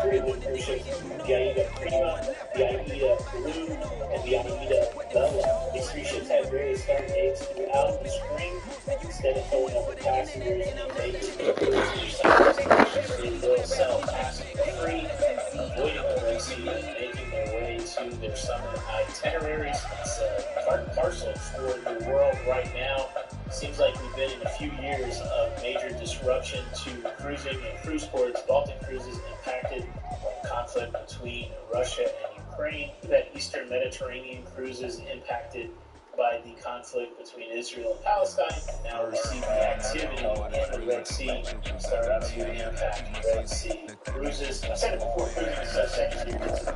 three of the cruise ships, the Aida Prima, the Aida Blue, and the Aida Bella. These three ships had various start dates throughout the spring. Instead of filling up with passengers in Vegas for cruises or something, they will sell passenger-free, avoiding the Red Sea and making their way to their summer itineraries. It's part and parcel for the world right now. Seems like we've been in a few years of major disruption to cruising and cruise ports. Baltic cruises impacted by conflict between Russia and Ukraine. That Eastern Mediterranean cruises impacted by the conflict between Israel and Palestine. Now we're seeing the activity in the Red Sea starting to impact Red Sea cruises. I said it before, cruising is a second year.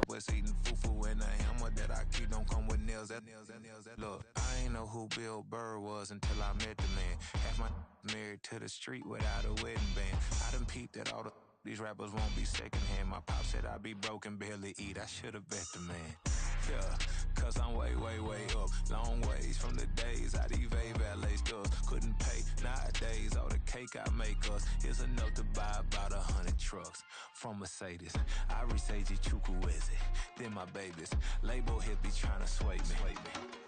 Look, I ain't know who Bill Burr was until I met the man. Half my married to the street without a wedding band. I done peeped at all these rappers won't be secondhand. My pop said I'd be broken, barely eat. I should've bet the man. Yeah, cause I'm way, way, way up. Long ways from the days I evade valet stores. Couldn't pay nowadays. All the cake I make us is enough to buy about 100 trucks from Mercedes. I resage Chukwueze, then my babies. Label hit be trying to sway me.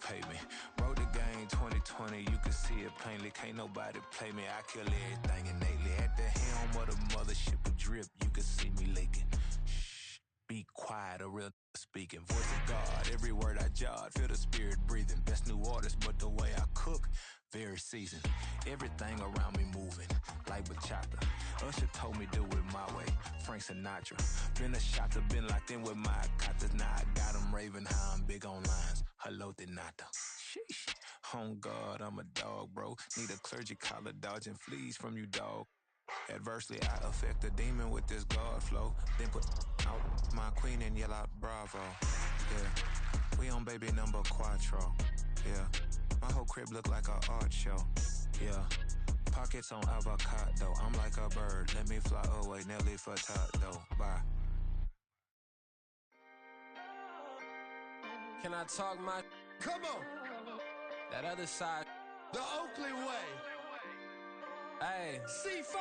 Pay me. Wrote the game 2020, you can see it plainly. Can't nobody play me. I kill everything innately. At the helm of the mothership of drip, you can see me leaking. Shh, be quiet, a real speaking. Voice of God, every word I jot, feel the spirit breathing. Best new artist, but the way I cook, very seasoned. Everything around me moving, like bachata. Usher told me do it my way, Frank Sinatra. Been a shotter, been locked in with my cotters. Now I got them raving how I'm big on lines. Hello, Denata. Sheesh. On God, I'm a dog, bro. Need a clergy collar, dodging fleas from you, dog. Adversely, I affect a demon with this God flow. Then put out my queen and yell out bravo. Yeah, we on baby number quattro. Yeah, my whole crib look like an art show. Yeah, pockets on avocado. I'm like a bird. Let me fly away, Nelly Furtado. Bye. Can I talk my? Come on, That other side. the Oakley way. Hey, C5.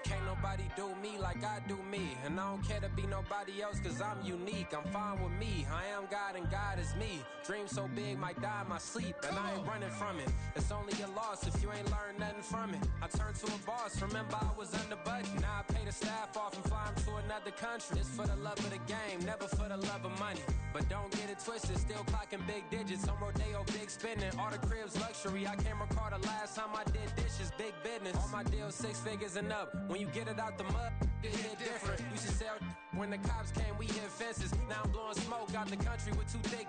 can't nobody do me like I do me. And I don't care to be nobody else cause I'm unique. I'm fine with me, I am God and God is me. Dream so big, might die in my sleep. And I ain't running from it. It's only a loss if you ain't learned nothing from it. I turned to a boss, remember I was under budget. Now I pay the staff off and fly them to another country. It's for the love of the game, never for the love of money. But don't get it twisted, still clocking big digits. On Rodeo, big spending, all the cribs luxury. I can't recall the last time I did dishes, big business. All my deals 6 figures and up. When you get it out the mud, it hit different. Used to sell when the cops came, we hit fences. Now I'm blowing smoke out the country with too thick.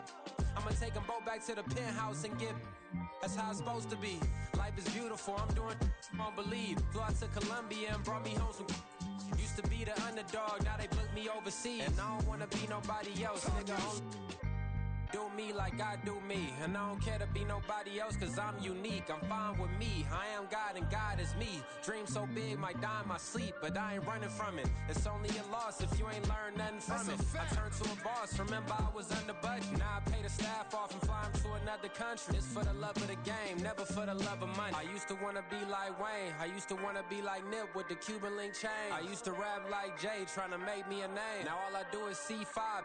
I'ma take them both back to the penthouse and get. That's how it's supposed to be. Life is beautiful, I'm doing won't believe. Flew out to Colombia and brought me home some. Used to be the underdog, now they book me overseas. And I don't wanna be nobody else, nigga. Do me like I do me. And I don't care to be nobody else cause I'm unique. I'm fine with me, I am God and God is me. Dream so big, might die in my sleep. But I ain't running from it. It's only a loss if you ain't learned nothing from it. I turned to a boss, remember I was under budget. Now I pay the staff off and fly them to another country. It's for the love of the game, never for the love of money. I used to wanna be like Wayne, I used to wanna be like Nip with the Cuban link chain. I used to rap like Jay, trying to make me a name. Now all I do is C5,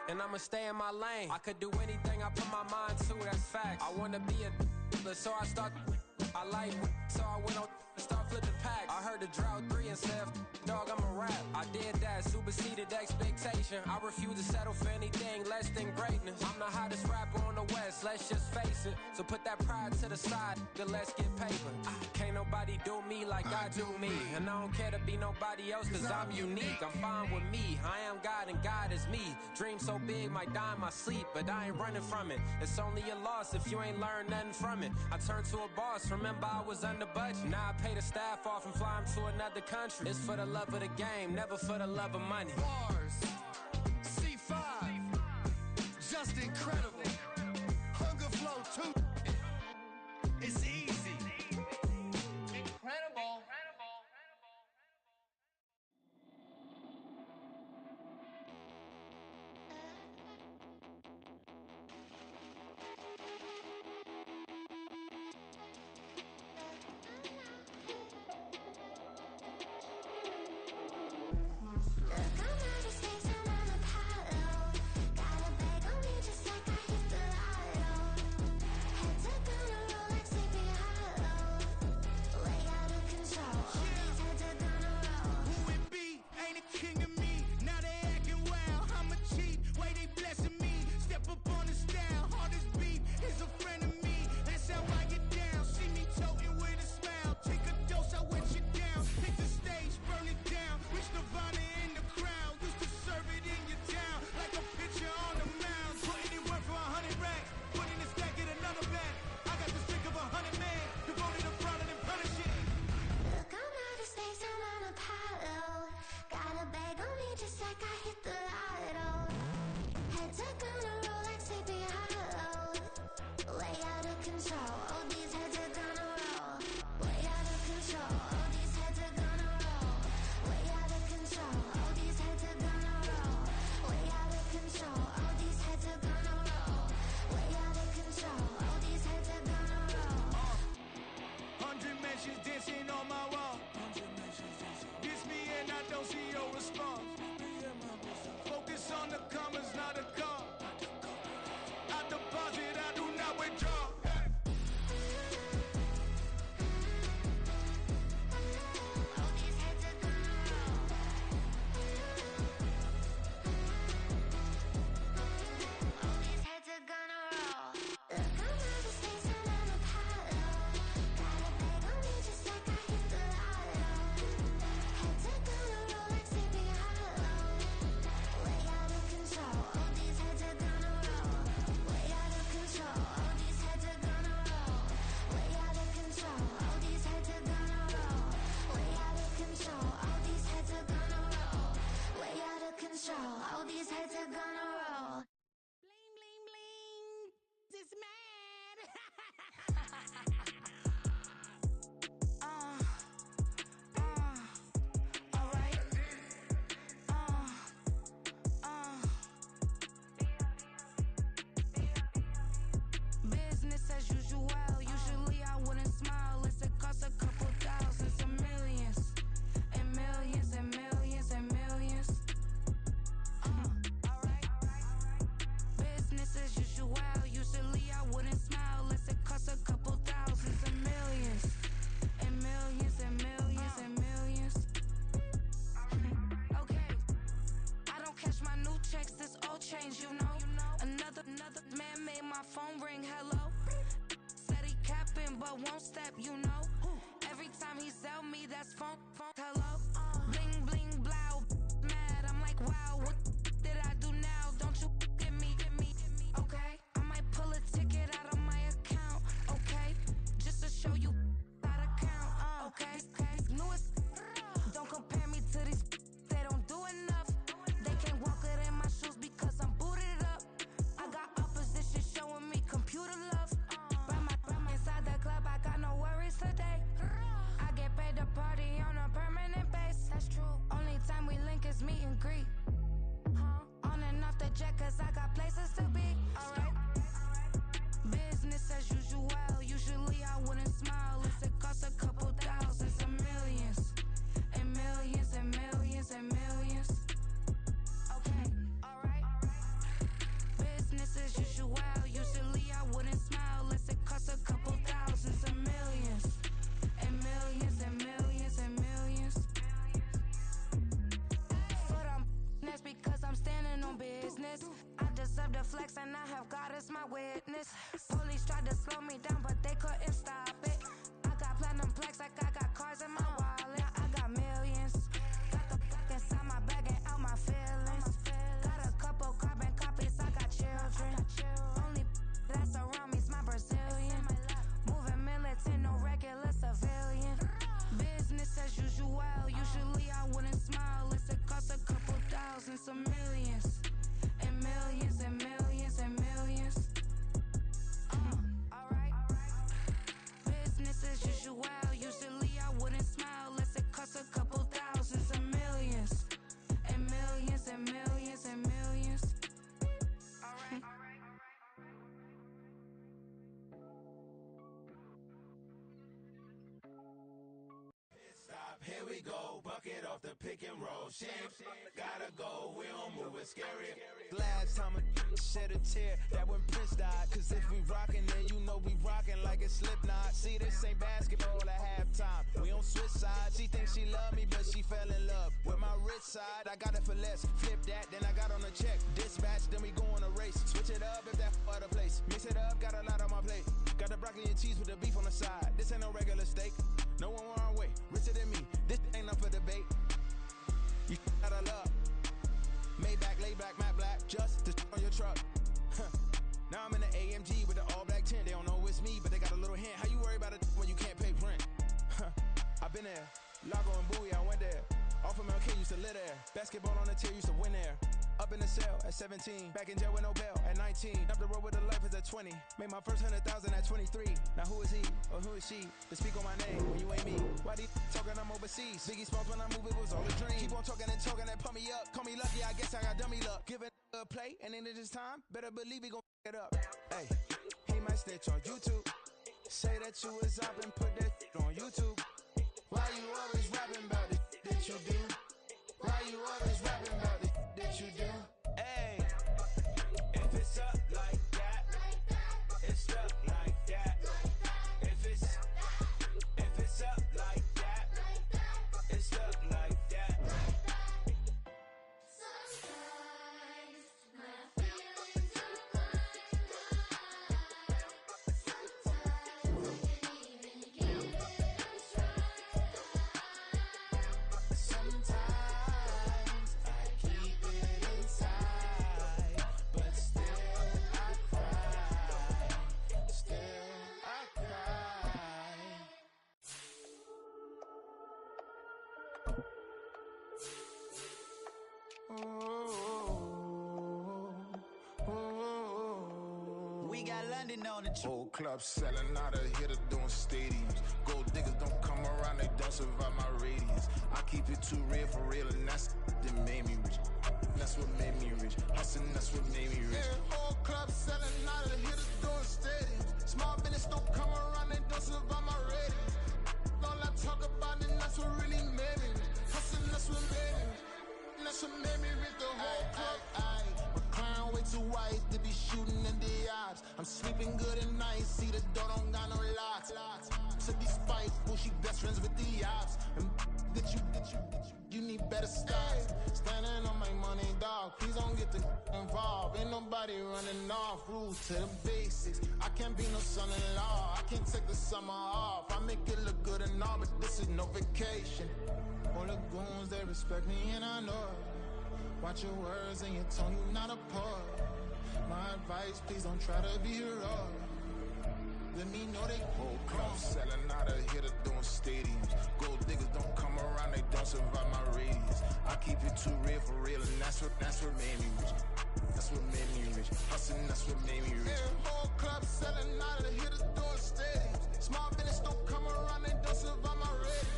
and I'ma stay in my lane. I could do anything I put my mind to, that's facts. I wanna be a so I start. I like so I went on and start flipping packs. I heard the drought 3 and said, dog, I'm a rap. I did that, superseded expectation. I refuse to settle for anything less than greatness. I'm the hottest rapper on the west, let's just face it. So put that pride to the side, then let's get paper. Can't nobody do me like I do me. And I don't care to be nobody else cause I'm unique. I'm fine with me, I am God and God is me. Dream so big, might die in my sleep. But I ain't running from it. It's only a loss if you ain't learned nothing from it. I turned to a boss, remember I was under budget. Now I pay the staff off and fly them to another country. It's for the love of the game, never for the love of money. Bars. C5. Just incredible. Hunger Flow 2. It's easy. Incredible. Come out of space. on the commas, not a call. I deposit, I do not withdraw. All these heads are gonna roll. All these heads are gonna roll. Look, I'm out of space and I'm Apollo. Got a bag on me just like I hit the lotto. Heads are gonna roll like Sleepy Hollow. Way out of control. All these heads are gonna roll. Way out of control. All these heads are gonna roll. Way out of control. All these heads are gonna roll. Way out of control. All these heads are gonna roll. Way out of control. All these heads are gonna roll. Bling, bling, bling. This mad. Alright. Business as usual. Usually I wouldn't smile. It costs a couple thousands and millions. And millions and millions and millions. Alright. Business as usual. Usually I wouldn't smile. It costs a couple thousands and millions. And millions and millions and millions. Okay. I don't catch my new checks, this old change, you know. Another man made my phone ring, hello. Said he capping, but won't step, you know. Every time he sell me, that's phone, hello. Bling, bling, blow, mad, I'm like, wow, what did I do now? Don't you get me, okay? I might pull a ticket out of my account, okay? Just to show you how to count, okay? Newest, don't compare me to these, they don't do enough. They can't walk it in my shoes because I'm booted up. I got opposition showing me computer love. Ram inside the club, I got no worries today. I get paid to party on a permanent base. That's true. Only time we link is meet and greet. On and off the jet, cause I got places to be. Alright. Business as usual. Usually I wouldn't smile. It costs a couple thousands and millions. And millions and millions and millions. Okay, alright. Business as usual. Usually I wouldn't smile. It costs a couple thousands and millions. And millions and millions and millions. Foot on, that's because I'm standing on business. I deserve the flex and I have God as my witness. Police tried to slow me down, but they couldn't stop it. I got platinum plaques like I got cars in my wallet. I got millions. Got the fuck inside my bag and out my feelings. Got a couple carbon copies, I got children. Only that's around me's my Brazilian. Moving militant, no regular civilian. Business as usual. Usually I wouldn't smile. It costs a couple thousands of millions. And millions and millions and millions. Alright. Business as usual. Usually I wouldn't smile. It costs a couple thousands of millions. And millions and millions and millions. Alright. Stop, here we go, bucket off the pick and roll. Shit, gotta go, we don't move it scary. Last time a shed a tear, that when Prince died. Cause if we rockin', then you know we rockin' like it's Slipknot. See, this ain't basketball at halftime. We on switch sides. She thinks she love me, but she fell in love with my rich side. I got it for less. Flip that, then I got on a check. Dispatch, then we go on a race. Switch it up if that other place. Mix it up, got a lot on my plate. Got the broccoli and cheese with the beef on the side. This ain't no regular steak. No one wrong way, richer than me. This ain't up for debate. You gotta love. Maybach, lay back, matte black, just to on your truck. Now I'm in the AMG with the all black tint. They don't know it's me, but they got a little hint. How you worry about it when you can't pay rent? I've been there. Lago and Bowie, I went there. Off of MLK, used to live there. Basketball on the tier, used to win there. Up in the cell at 17. Back in jail with no bail at 19. Up the road with a life is at 20. Made my first 100,000 at 23. Now who is he or who is she to speak on my name when you ain't me? Why these talking I'm overseas? Biggie Smalls when I move it was all a dream. Keep on talking and talking and pump me up. Call me lucky, I guess I got dummy luck. Give it a play and then this time, better believe we gon' it up. Hey, he might snitch on YouTube. Say that you was up and put that on YouTube. Why you always rapping about it that you do? Why you always rapping about it that you do? Hey. London on the trip. Whole club selling out of hitter doing stadiums. Gold diggers don't come around, they don't survive my radius. I keep it too real for real, and that's that made me rich. That's what made me rich. Hustling, that's what made me rich. Yeah, whole club selling out of hitters doing stadiums. Small business don't come around, they don't survive my radius. All I talk about it, that's what really made me rich. Hustling, that's what made me rich. That's what made me rich. The whole club. My crown way too white to be shooting in the odds. I'm sleeping good at night, see the door don't got no locks. To be spiteful, she best friends with the ops. And you need better styles. Standing on my money, dog. Please don't get involved. Ain't nobody running off. Rules to the basics. I can't be no son-in-law. I can't take the summer off. I make it look good and all, but this is no vacation. All the goons, they respect me and I know it. Watch your words and your tone, you not a poet. My advice, please don't try to be heroic. Let me know they whole club selling out of hitter doing stadiums. Gold diggers don't come around, they don't survive my radius. I keep it too real for real, and that's what made me rich. That's what made me rich. Hustling, that's what made me rich. Yeah, whole club selling out of hitters doing stadiums. Small business don't come around, they don't survive my radius.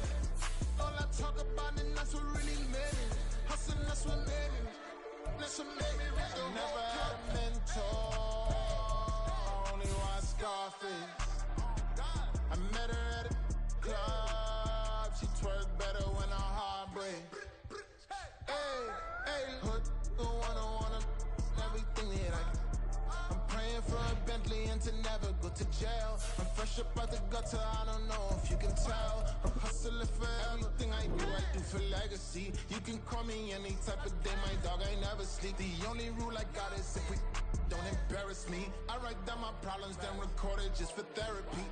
All I talk about it, that's what really made me rich. Hustling, that's what made me rich. That's what made me rich. I never had a mentor. Only one Scarface. I met her at a club. She twerk better when her heart breaks. Hey, hood, wanna everything that I can. I'm praying for a Bentley and to never go to jail. I'm fresh up out the gutter, I don't know if you can tell. I'm hustling for everything I do for legacy. You can call me any type of day, my dog, I never sleep. The only rule I got is if we don't embarrass me. I write down my problems, then record it just for therapy.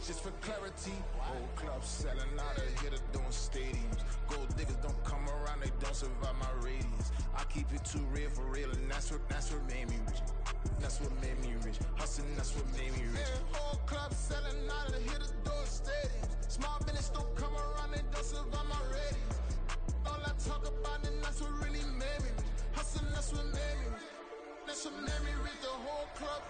Just for clarity. Whole club selling out of hitter doing stadiums. Gold diggers don't come around, they don't survive my radius. I keep it too real for real, and that's what made me rich. That's what made me rich. Hustling, that's what made me rich. Yeah, whole club selling out of hitter doing stadiums. Small business don't come around, they don't survive my radius. All I talk about it, that's what really made me rich. Hustling, that's what made me rich. That's what made me rich. The whole club.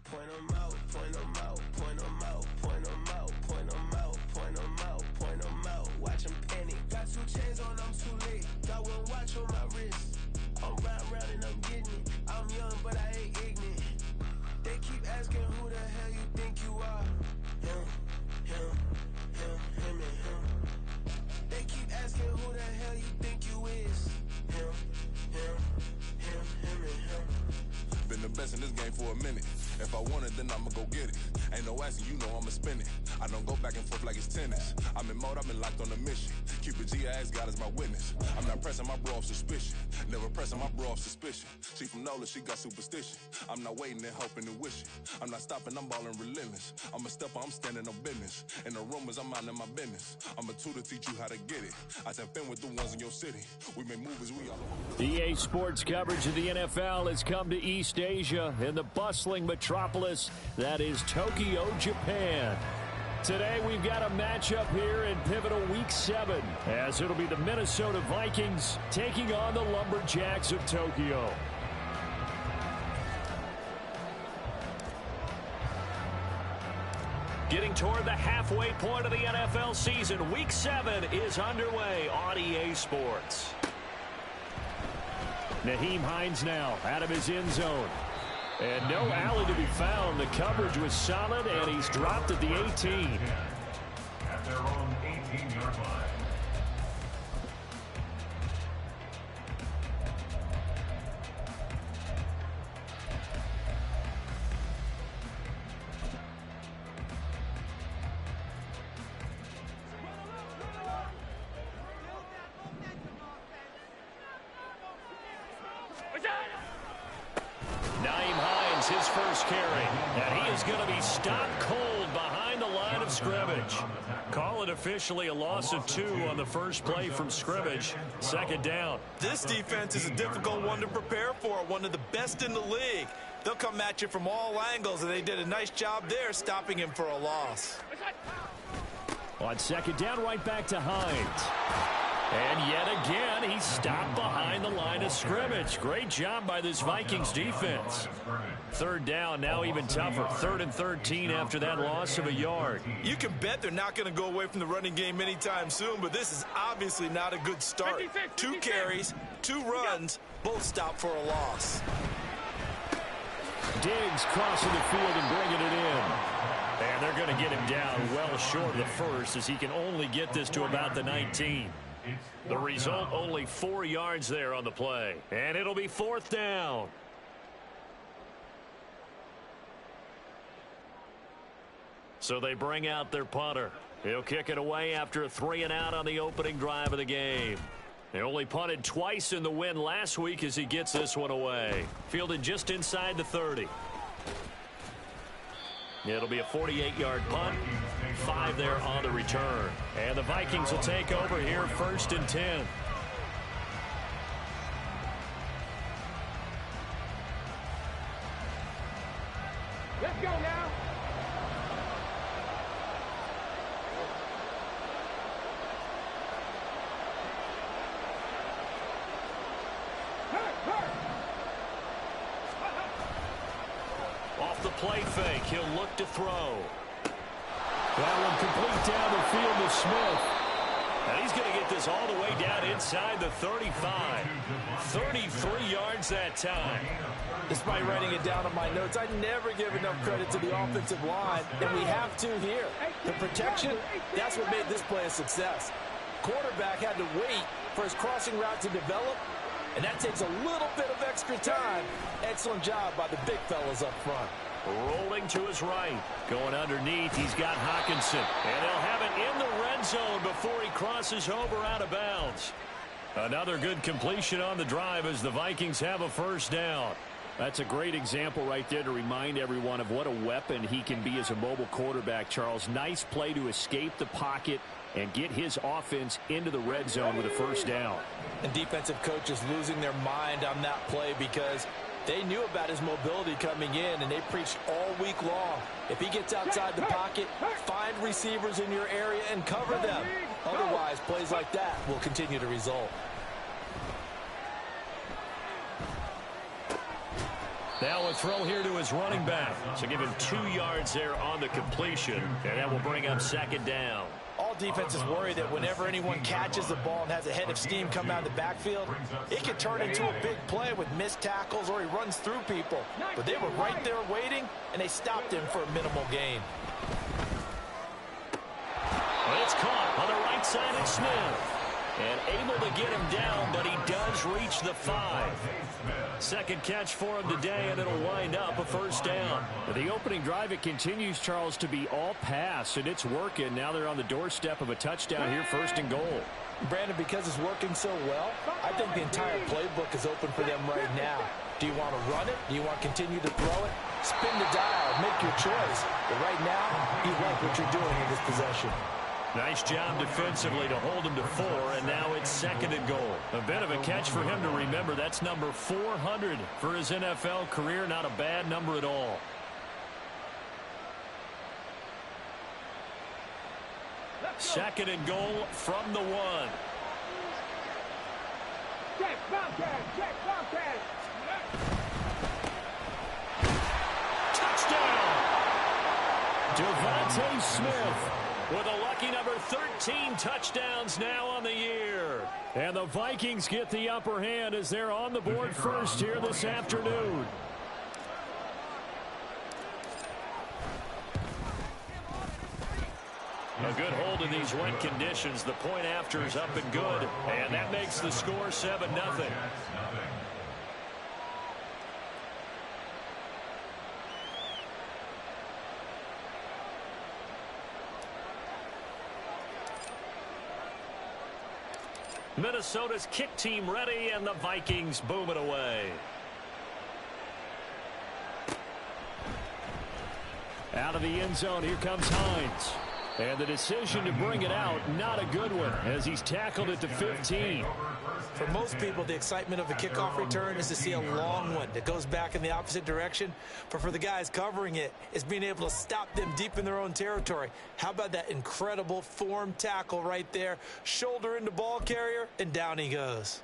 Point 'em out, point 'em out, point 'em out, point 'em out, point 'em out, point 'em out, point 'em out. Watch 'em panic. Got 2 chains on, I'm too late. Got 1 watch on my wrist. I'm round and I'm getting it. I'm young, but I ain't ignorant. They keep asking who the hell you think you are. Him, and him. They keep asking who the hell you think you is. Him, and him. Been the best in this game for a minute. If I want it, then I'ma go get it. Ain't no asking, you know I'ma spin it. I don't go back and forth like it's tennis. I'm in mode, I've been locked on a mission. Cupid G, I ask God as my witness. I'm not pressing my bro off suspicion. Never pressing my bro off suspicion. She from Nola, she got superstition. I'm not waiting and hoping and wishing. I'm not stopping, I'm balling relentless. I'm a stepper, I'm standing on business. In the rumors, I'm minding my business. I'm a tutor, teach you how to get it. I tap in with the ones in your city. We make movies, we all EA Sports coverage of the NFL has come to East Asia in the bustling metropolis that is Tokyo, Japan. Today we've got a matchup here in pivotal Week 7, as it'll be the Minnesota Vikings taking on the Lumberjacks of Tokyo. Getting toward the halfway point of the NFL season, Week 7 is underway on EA Sports. Nyheim Hines now out of his end zone. And no alley to be found. The coverage was solid, and he's dropped at the 18. At their own 18-yard line. Nyheim Hines, his first carry. And he is going to be stopped cold behind the line of scrimmage. Call it officially a loss of 2 on the first play from scrimmage. Second down. This defense is a difficult one to prepare for, one of the best in the league. They'll come at you from all angles, and they did a nice job there stopping him for a loss. On second down, right back to Hines. And yet again, he's stopped behind the line of scrimmage. Great job by this Vikings defense. Third down, now even tougher. 3rd and 13 after that loss of a yard. You can bet they're not going to go away from the running game anytime soon, but this is obviously not a good start. 2 carries, 2 runs, both stopped for a loss. Diggs crossing the field and bringing it in. And they're going to get him down well short of the first, as he can only get this to about the 19. The result, only 4 yards there on the play. And it'll be 4th down. So they bring out their punter. He'll kick it away after a 3-and-out on the opening drive of the game. They only punted twice in the win last week as he gets this one away. Fielded just inside the 30. It'll be a 48-yard punt. 5 there on the return. And the Vikings will take over here, 1st and 10. Let's go now. Off the play fake, he'll look to throw. That one complete down the field to Smith. And he's going to get this all the way down inside the 35. 33 yards that time. Despite writing it down on my notes, I never give enough credit to the offensive line, and we have to here. The protection, that's what made this play a success. Quarterback had to wait for his crossing route to develop, and that takes a little bit of extra time. Excellent job by the big fellas up front. Rolling to his right. Going underneath, he's got Hockenson. And they'll have it in the red zone before he crosses over out of bounds. Another good completion on the drive as the Vikings have a 1st down. That's a great example right there to remind everyone of what a weapon he can be as a mobile quarterback, Charles. Nice play to escape the pocket and get his offense into the red zone with a 1st down. And defensive coaches losing their mind on that play because they knew about his mobility coming in, and they preached all week long. If he gets outside the pocket, find receivers in your area and cover them. Otherwise, plays like that will continue to result. Now a throw here to his running back. So give him 2 yards there on the completion, and that will bring up 2nd down. All defenses worry that whenever anyone catches the ball and has a head of steam come out of the backfield, it can turn into a big play with missed tackles or he runs through people. But they were right there waiting, and they stopped him for a minimal gain. Well, it's caught on the right side of Smith. And able to get him down, but he does reach the 5. Second catch for him today, and it'll wind up a 1st down. The opening drive, it continues, Charles, to be all pass, and it's working. Now they're on the doorstep of a touchdown here, 1st and goal. Brandon, because it's working so well, I think the entire playbook is open for them right now. Do you want to run it? Do you want to continue to throw it? Spin the dial, make your choice. But right now, you like what you're doing in this possession. Nice job defensively to hold him to 4, and now it's 2nd and goal. A bit of a catch for him to remember. That's number 400 for his NFL career. Not a bad number at all. Second and goal from the 1. Check, Bobcat. Touchdown! Devontae Smith with a lucky number 13 touchdowns now on the year. And the Vikings get the upper hand as they're on the board first here this afternoon. A good hold in these wet conditions. The point after is up and good. And that makes the score 7-0. Minnesota's kick team ready, and the Vikings boom it away. Out of the end zone, here comes Hines. And the decision to bring it out, not a good one, as he's tackled it to 15. For most people, the excitement of a kickoff return is to see a long one that goes back in the opposite direction. But for the guys covering it, it's being able to stop them deep in their own territory. How about that incredible form tackle right there? Shoulder into ball carrier, and down he goes.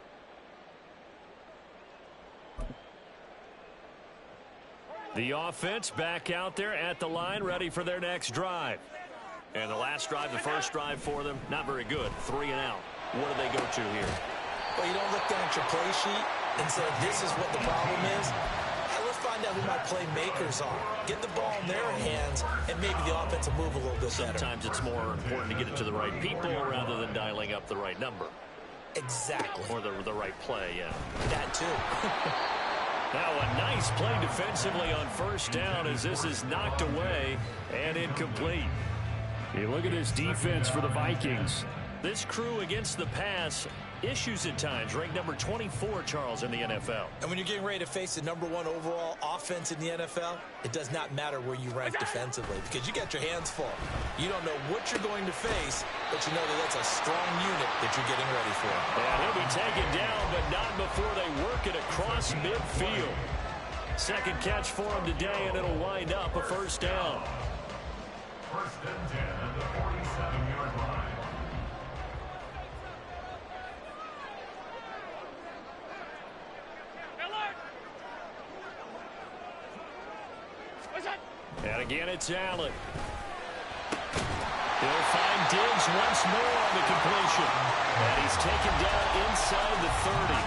The offense back out there at the line, ready for their next drive. And the last drive, the first drive for them, not very good. 3 and out. What do they go to here? Well, you don't look down at your play sheet and say, this is what the problem is. Hey, let's find out who my playmakers are. Get the ball in their hands, and maybe the offense will move a little bit better. Sometimes it's more important to get it to the right people rather than dialing up the right number. Exactly. Or the right play, yeah. That too. Now a nice play defensively on first down as this is knocked away and incomplete. Hey, look at this defense for the Vikings. This crew against the pass, issues at times, ranked number 24, Charles, in the NFL. And when you're getting ready to face the number 1 overall offense in the NFL, it does not matter where you rank defensively because you got your hands full. You don't know what you're going to face, but you know that that's a strong unit that you're getting ready for. And he'll be taken down, but not before they work it across midfield. Second catch for him today, and it'll wind up a first down. First and 10 at the 47-yard line. And again, it's Allen. He'll find Diggs once more on the completion. And he's taken down inside the 30.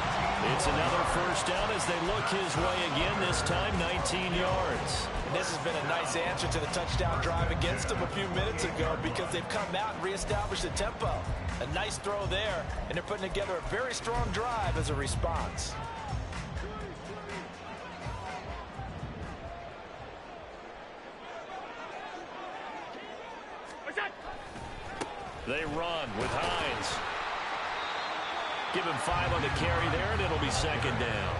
It's another first down as they look his way again, this time 19 yards. And this has been a nice answer to the touchdown drive against them a few minutes ago because they've come out and reestablished the tempo. A nice throw there, and they're putting together a very strong drive as a response. They run with Hines. Give him 5 on the carry there, and it'll be second down.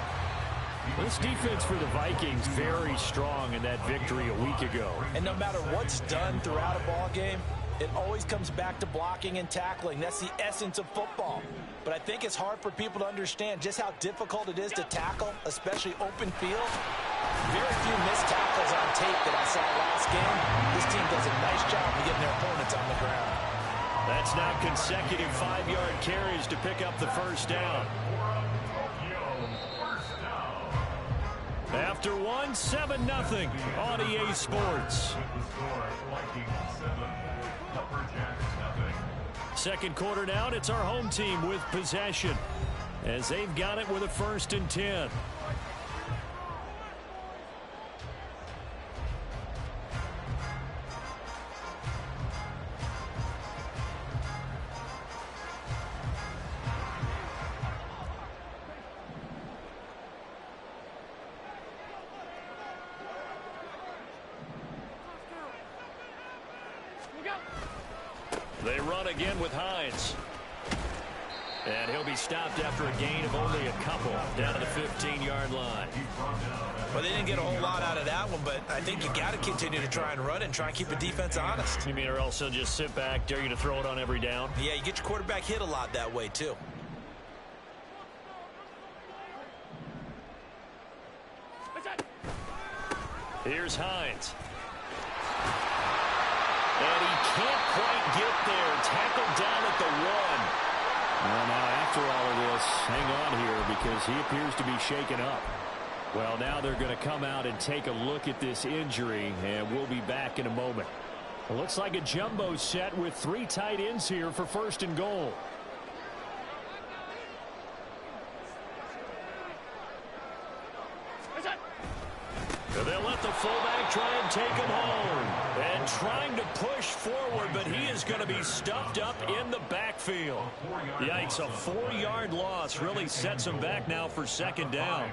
This defense for the Vikings very strong in that victory a week ago. And no matter what's done throughout a ball game, it always comes back to blocking and tackling. That's the essence of football. But I think it's hard for people to understand just how difficult it is to tackle, especially open field. Very few missed tackles on tape that I saw last game. This team does a nice job of getting their opponents on the ground. That's now consecutive 5-yard carries to pick up the first down. After 1, 7-0 on EA Sports. Second quarter now, and it's our home team with possession as they've got it with a 1st and 10. They run again with Hines. And he'll be stopped after a gain of only a couple down to the 15-yard line. Well, they didn't get a whole lot out of that one, but I think you got to continue to try and run and try and keep the defense honest. You mean or else they'll just sit back, dare you to throw it on every down? Yeah, you get your quarterback hit a lot that way, too. Here's Hines. And he can't quite get there. Tackled down at the 1. Well, now after all of this, hang on here because he appears to be shaken up. Well, now they're going to come out and take a look at this injury, and we'll be back in a moment. It looks like a jumbo set with 3 tight ends here for 1st and goal. They'll let the fullback try and take him home. And trying to push forward, but he is going to be stuffed up in the backfield. Yikes, a 4-yard loss really sets him back now for second down.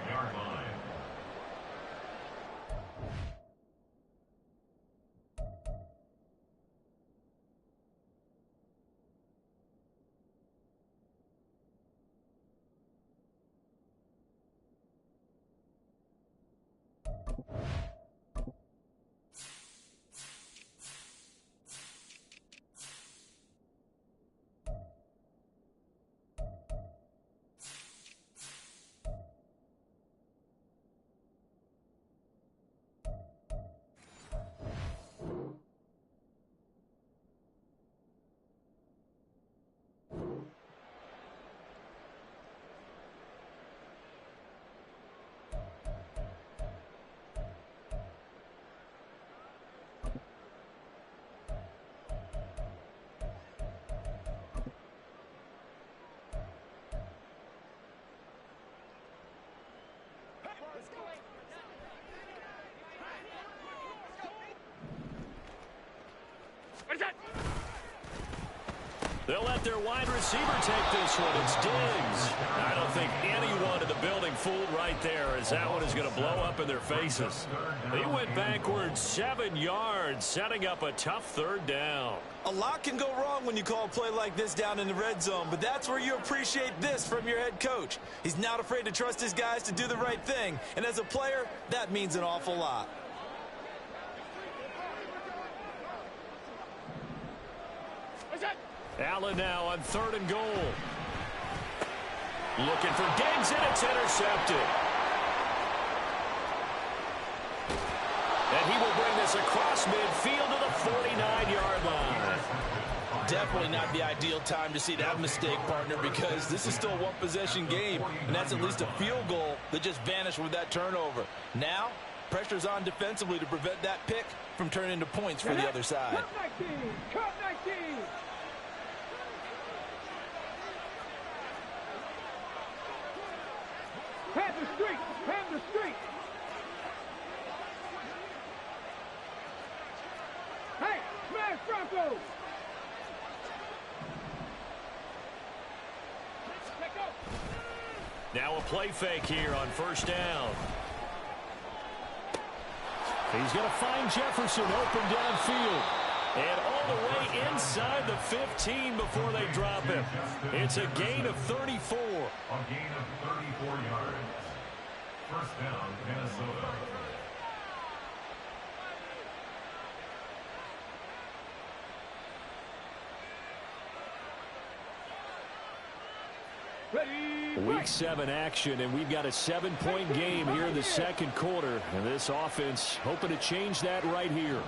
They'll let their wide receiver take this one. It's Diggs. I don't think anyone in the building fooled right there, as that one is going to blow up in their faces. He went backwards 7 yards, setting up a tough third down. A lot can go wrong when you call a play like this down in the red zone, but that's where you appreciate this from your head coach. He's not afraid to trust his guys to do the right thing, and as a player, that means an awful lot. Allen now on 3rd and goal. Looking for Diggs, and it's intercepted. And he will bring this across midfield to the 49-yard line. Definitely not the ideal time to see that mistake, partner, because this is still a one-possession game, and that's at least a field goal that just vanished with that turnover. Now, pressure's on defensively to prevent that pick from turning into points for the other side. Cut 19! Cut 19! Hand the street! Hand the street! Hey, smash Broncos! Now a play fake here on 1st down. He's going to find Jefferson open downfield. And all the way inside the 15 before they drop him. It's a gain of 34. A gain of 34 yards. 1st down, Minnesota. Week 7 action, and we've got a 7-point game here in the 2nd quarter. And this offense hoping to change that right here.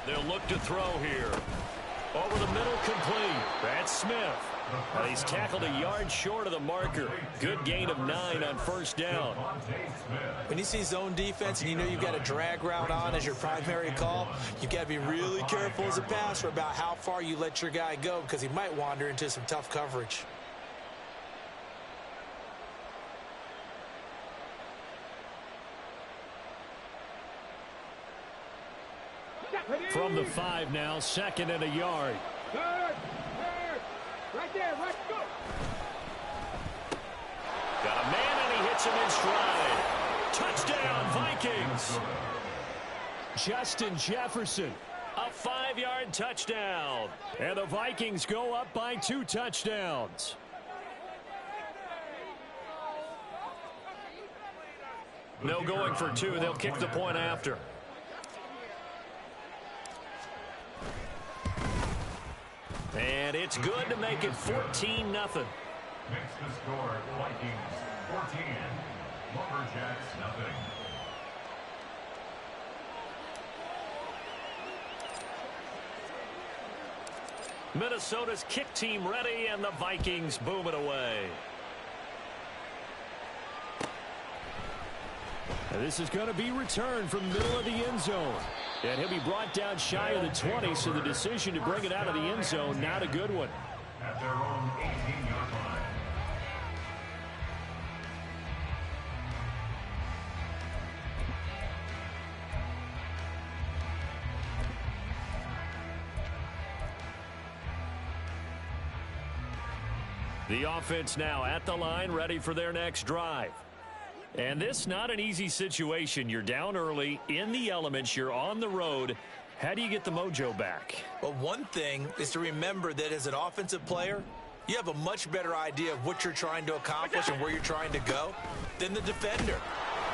They'll look to throw here. Over the middle, complete. That's Smith. And he's tackled a yard short of the marker. Good gain of 9 on 1st down. When you see zone defense and you know you've got a drag route on as your primary call, you've got to be really careful as a passer about how far you let your guy go, because he might wander into some tough coverage. From the 5 now, 2nd and a yard. Third. Right there, right, go. Got a man, and he hits him in stride. Touchdown, Vikings. Justin Jefferson, a 5-yard touchdown. And the Vikings go up by 2 touchdowns. No going for 2. They'll kick the point after. And it's good to make it 14-0. Makes the score Vikings 14, Lumberjacks nothing. Minnesota's kick team ready, and the Vikings boom it away. And this is going to be returned from the middle of the end zone. And he'll be brought down shy of the 20, so the decision to bring it out of the end zone, not a good one. At their own 18-yard line. The offense now at the line, ready for their next drive. And this not an easy situation. You're down early, in the elements, you're on the road. How do you get the mojo back? Well, one thing is to remember that as an offensive player, you have a much better idea of what you're trying to accomplish and where you're trying to go than the defender.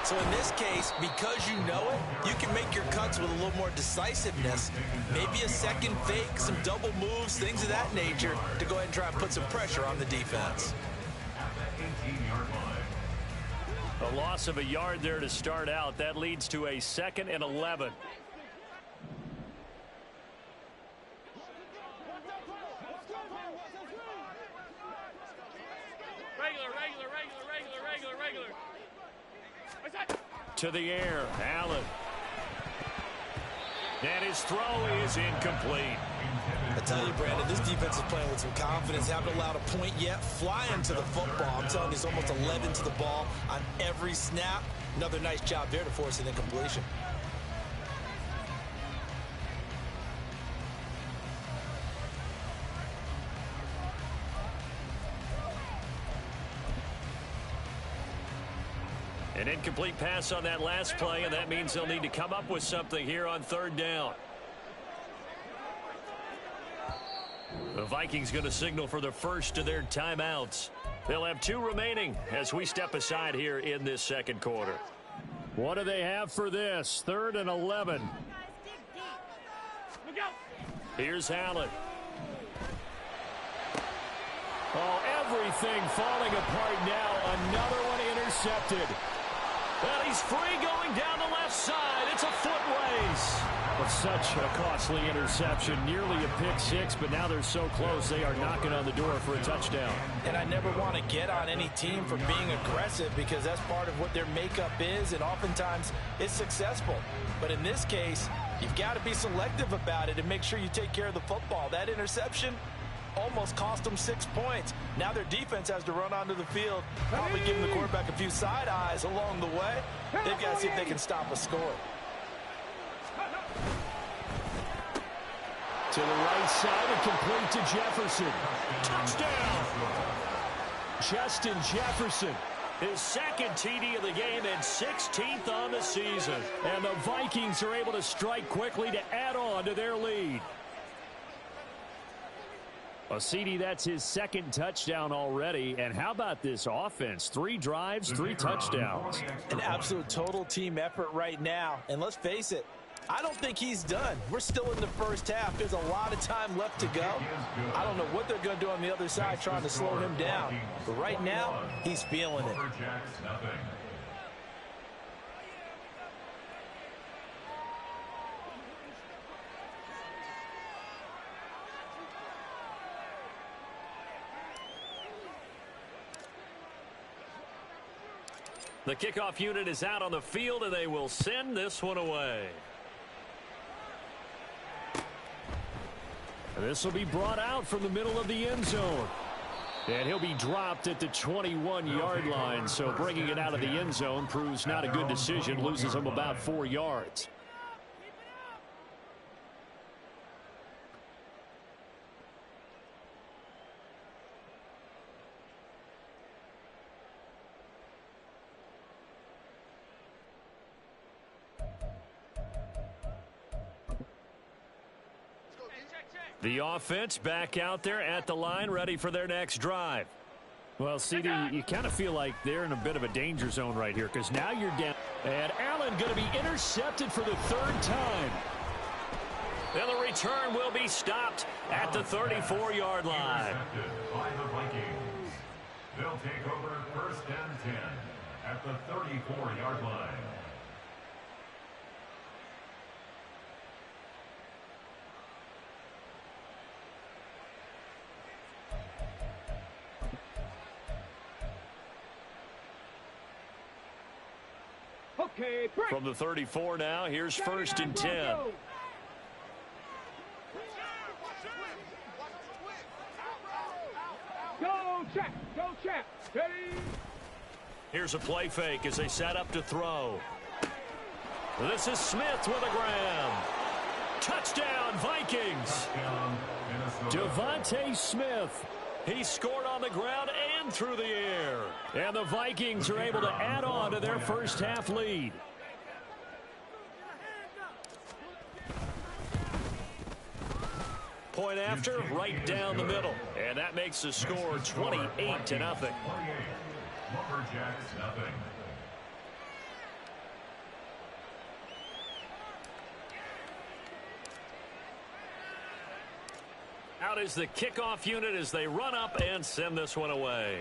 So in this case, because you know it, you can make your cuts with a little more decisiveness, maybe a second fake, some double moves, things of that nature, to go ahead and try and put some pressure on the defense. A loss of a yard there to start out. That leads to a 2nd and 11. To the air, Allen. And his throw is incomplete. I tell you, Brandon, this defense is playing with some confidence. Haven't allowed a point yet. Flying to the football. I'm telling you, it's almost 11 to the ball on every snap. Another nice job there to force an incompletion. An incomplete pass on that last play, and that means they'll need to come up with something here on third down. The Vikings going to signal for the first of their timeouts. They'll have 2 remaining as we step aside here in this second quarter. What do they have for this? 3rd and 11. Here's Allen. Oh, everything falling apart now. Another one intercepted. Well, he's free going down the left side. It's a foot race. It's such a costly interception. Nearly a pick six, but now they're so close they are knocking on the door for a touchdown. And I never want to get on any team for being aggressive because that's part of what their makeup is, and oftentimes it's successful. But in this case, you've got to be selective about it and make sure you take care of the football. That interception almost cost them 6 points. Now their defense has to run onto the field, probably giving the quarterback a few side eyes along the way. They've got to see if they can stop a score. To the right side and complete to Jefferson. Touchdown! Justin Jefferson, his second TD of the game and 16th on the season. And the Vikings are able to strike quickly to add on to their lead. Well, CD, that's his second touchdown already. And how about this offense? 3 drives, 3 touchdowns. An absolute total team effort right now. And let's face it, I don't think he's done. We're still in the first half. There's a lot of time left to go. I don't know what they're going to do on the other side trying to slow him down. But right now, he's feeling it. The kickoff unit is out on the field, and they will send this one away. And this will be brought out from the middle of the end zone. And he'll be dropped at the 21-yard line, so bringing it out of the end zone proves not a good decision, loses him about 4 yards. The offense back out there at the line, ready for their next drive. Well, CD, you kind of feel like they're in a bit of a danger zone right here because now you're down. And Allen going to be intercepted for the 3rd time. And the return will be stopped at the 34-yard line. By the Vikings. They'll take over 1st and 10 at the 34-yard line. From the 34 now, here's 1st and 10. Go, check. Go, check. Ready? Here's a play fake as they set up to throw. This is Smith with a grab. Touchdown, Vikings. Devontae Smith. He scored on the ground and through the air. And the Vikings are able to add on to their first half lead. Point after, right down the middle. And that makes the score 28-0. Lumberjacks nothing. Out is the kickoff unit as they run up and send this one away.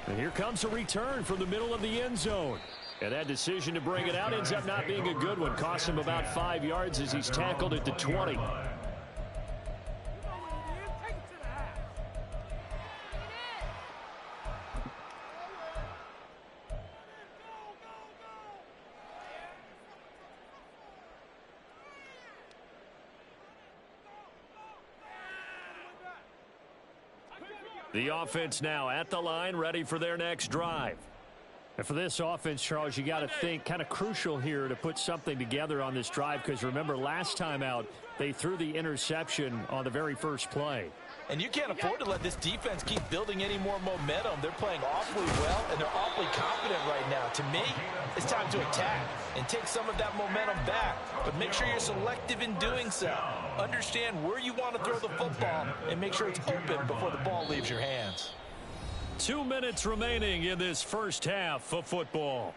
And here comes a return from the middle of the end zone. And that decision to bring it out ends up not being a good one. Costs him about 5 yards as he's tackled at the 20. The offense now at the line, ready for their next drive. And for this offense, Charles, you got to think kind of crucial here to put something together on this drive because remember last time out, They threw the interception on the very first play. And you can't afford to let this defense keep building any more momentum. They're playing awfully well, and they're awfully confident right now. To me, it's time to attack and take some of that momentum back. But make sure you're selective in doing so. Understand where you want to throw the football and make sure it's open before the ball leaves your hands. 2 minutes remaining in this first half of football.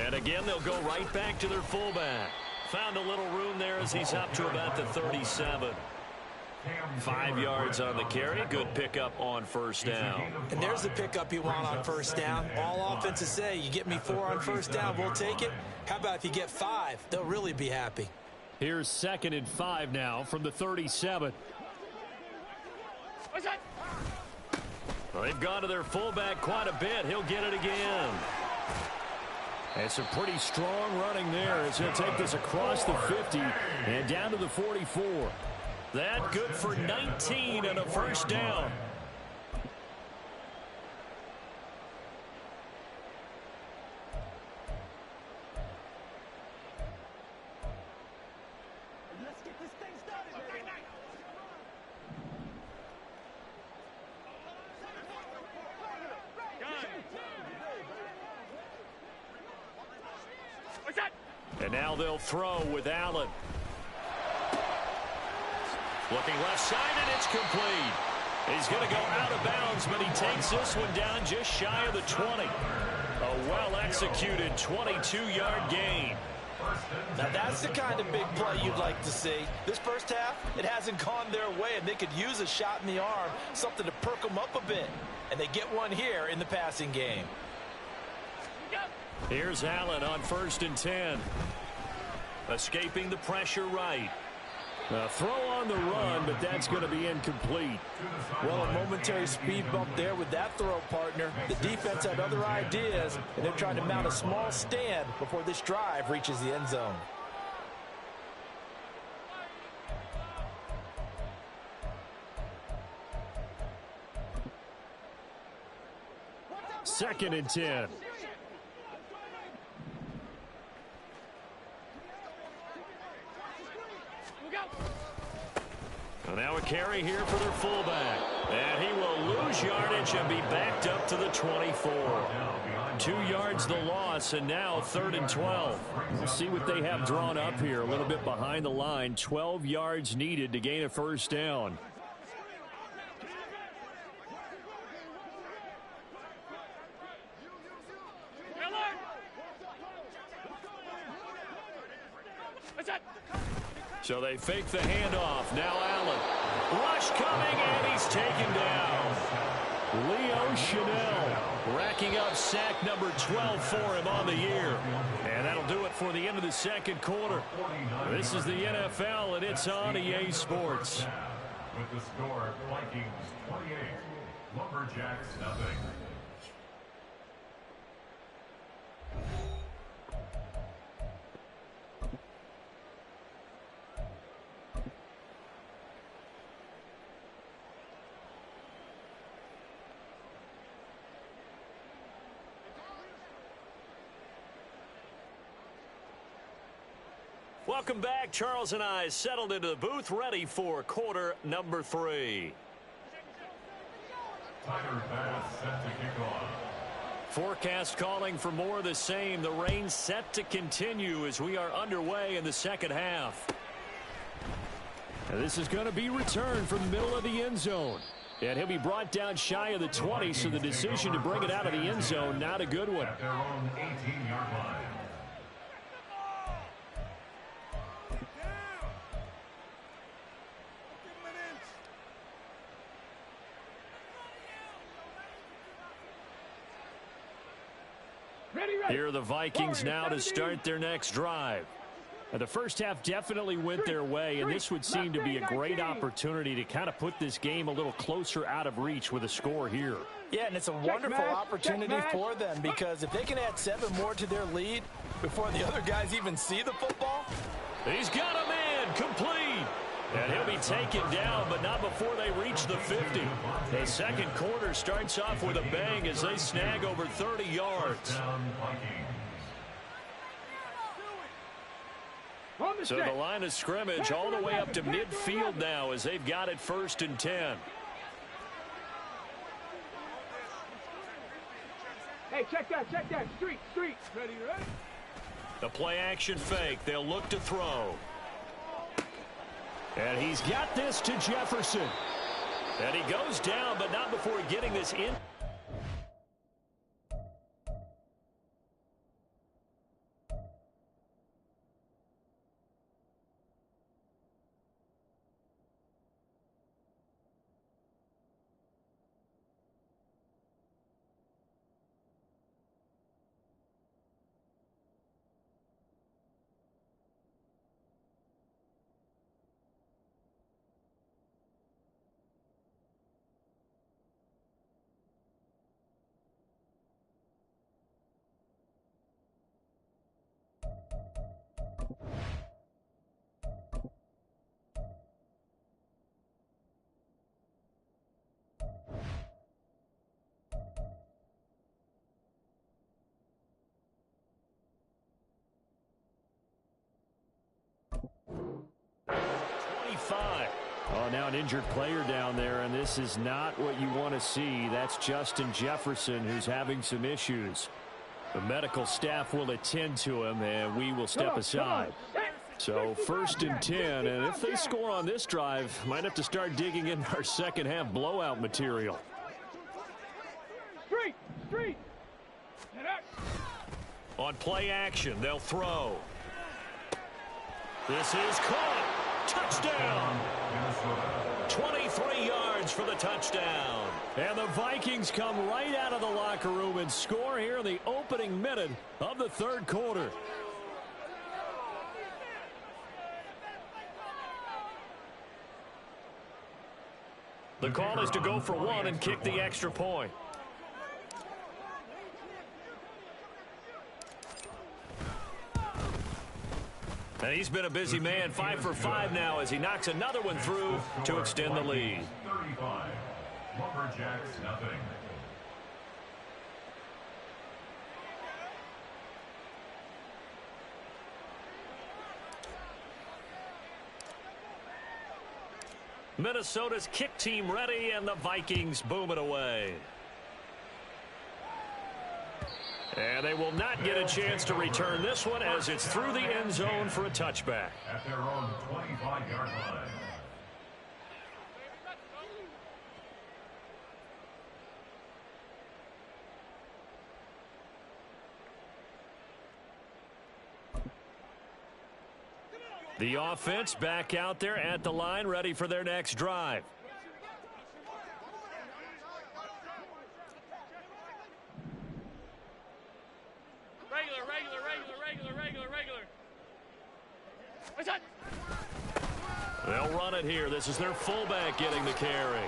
And again, they'll go right back to their fullback. Found a little room there as he's up to about the 37. 5 yards on the carry. Good pickup on first down. And there's the pickup you want on first down. All offenses say, you get me 4 on first down, we'll take it. How about if you get 5? They'll really be happy. Here's 2nd and 5 now from the 37. Well, they've gone to their fullback quite a bit. He'll get it again. And some pretty strong running there. It's going to take this across the 50 and down to the 44. That good for 19 and a first down. Let's get this thing started. And now they'll throw with Allen. Looking left side, and it's complete. He's going to go out of bounds, but he takes this one down just shy of the 20. A well-executed 22-yard gain. Now that's the kind of big play you'd like to see. This first half, it hasn't gone their way, and they could use a shot in the arm, something to perk them up a bit. And they get one here in the passing game. Here's Allen on 1st and 10. Escaping the pressure right. A throw on the run, but that's going to be incomplete. Well, a momentary speed bump there with that throw, partner. The defense had other ideas, and they're trying to mount a small stand before this drive reaches the end zone. Second and 10. Well, now a carry here for their fullback. And he will lose yardage and be backed up to the 24. 2 yards the loss, and now 3rd and 12. We'll see what they have drawn up here. A little bit behind the line. 12 yards needed to gain a first down. So they fake the handoff. Now Allen. Rush coming, and he's taken down. Leo Chanel racking up sack number 12 for him on the year. And that'll do it for the end of the second quarter. This is the NFL, and it's on EA Sports. With the score, Vikings 28, Lumberjacks nothing. Welcome back. Charles and I settled into the booth, ready for quarter number 3. Tyler Bass set to kick off. Forecast calling for more of the same. The rain set to continue as we are underway in the second half. And this is going to be returned from the middle of the end zone. And he'll be brought down shy of the 20, so the decision to bring it out of the end zone, not a good one. At their own 18-yard line. Here are the Vikings now to start their next drive. The first half definitely went their way, and this would seem to be a great opportunity to kind of put this game a little closer out of reach with a score here. Yeah, and it's a wonderful opportunity for them, because if they can add 7 more to their lead before the other guys even see the football. He's got a man complete. And he'll be taken down, but not before they reach the 50. The second quarter starts off with a bang as they snag over 30 yards. So the line of scrimmage all the way up to midfield now as they've got it 1st and 10. Hey, check that. Street. Ready? The play action fake. They'll look to throw. And he's got this to Jefferson. And he goes down, but not before getting this in. Oh, now an injured player down there, and this is not what you want to see. That's Justin Jefferson, who's having some issues. The medical staff will attend to him, and we will step aside. So 1st and 10, and if they score on this drive, might have to start digging in our second half blowout material. Street. On play action, they'll throw. This is caught. Touchdown. 23 yards for the touchdown. And the Vikings come right out of the locker room and score here in the opening minute of the 3rd quarter. The call is to go for 1 and kick the extra point. And he's been a busy man, 5 for 5 now as he knocks another one through to extend the lead. 35. Lumberjacks nothing. Minnesota's kick team ready, and the Vikings boom it away. And they will not get a chance to return this one as it's through the end zone for a touchback. At their own 25-yard line. The offense back out there at the line, ready for their next drive. Regular. What's that? They'll run it here. This is their fullback getting the carry.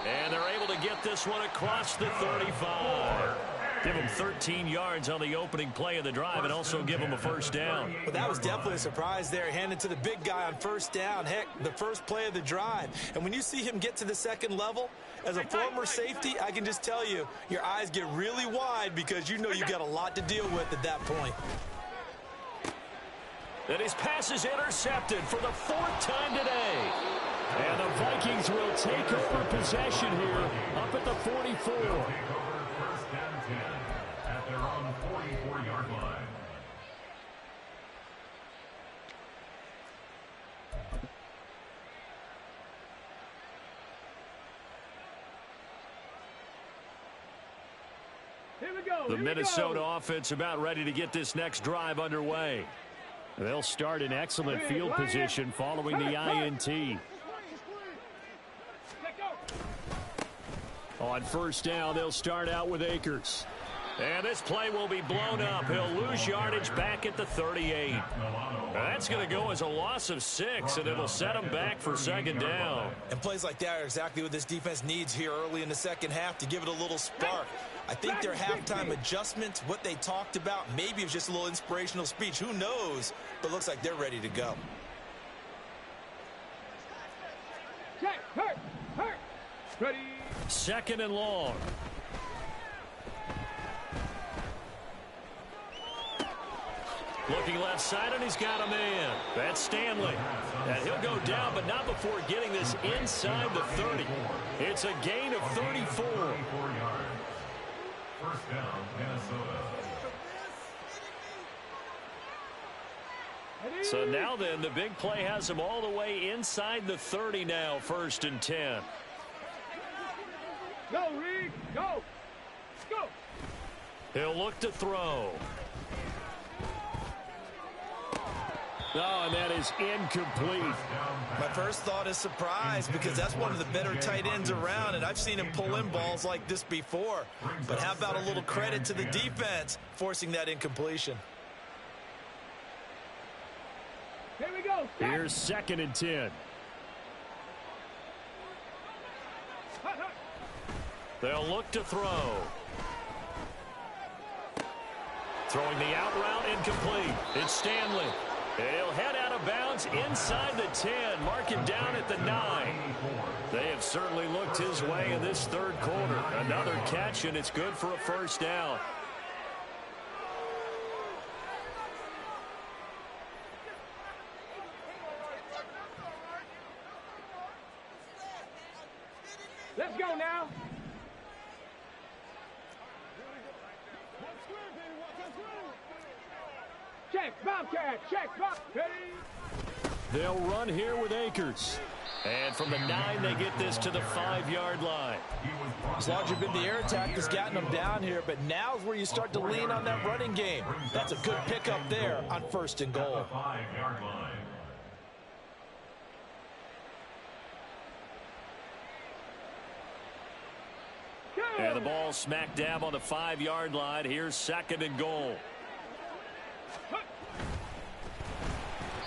And they're able to get this one across the 35. Give them 13 yards on the opening play of the drive and also give them a 1st down. Well, that was definitely a surprise there, handed to the big guy on 1st down. Heck, the first play of the drive. And when you see him get to the 2nd level, as a former safety, I can just tell you, your eyes get really wide because you know you've got a lot to deal with at that point. And his pass is intercepted for the 4th time today. And the Vikings will take over possession here up at the 44. First and 10 at their own 44-yard line. Here we go. The Minnesota offense about ready to get this next drive underway. They'll start in excellent field position following the INT. On 1st down, they'll start out with Akers. And this play will be blown up. He'll lose yardage back at the 38. That's going to go as a loss of 6, and it'll set them back for second down. And plays like that are exactly what this defense needs here early in the second half to give it a little spark. I think their halftime adjustments, what they talked about, maybe it was just a little inspirational speech. Who knows? But looks like they're ready to go. Check, hurt, ready. Second and long. Looking left side, and he's got a man. That's Stanley. And he'll go down, but not before getting this inside the 30. It's a gain of 34. First down, Minnesota. So now then, the big play has him all the way inside the 30 now, 1st and 10. Go, Reed, go. Go. He'll look to throw. Oh, and that is incomplete. My first thought is surprise because that's one of the better tight ends around, and I've seen him pull in balls like this before. But how about a little credit to the defense forcing that incompletion? Here we go. Here's 2nd and 10. They'll look to throw. Throwing the out route, incomplete. It's Stanley. He'll head out of bounds inside the 10. Mark him down at the 9. They have certainly looked his way in this 3rd quarter. Another catch, and it's good for a first down. Let's go now. Check, Bobcat, check, Bobcat. They'll run here with Akers. And from the 9, they get this to the 5-yard line. As long as you've been the air attack has gotten them down here, but now's where you start to lean on that running game. That's a good pickup there on 1st and goal. 5-yard line. And the ball smack dab on the 5-yard line. Here's 2nd and goal.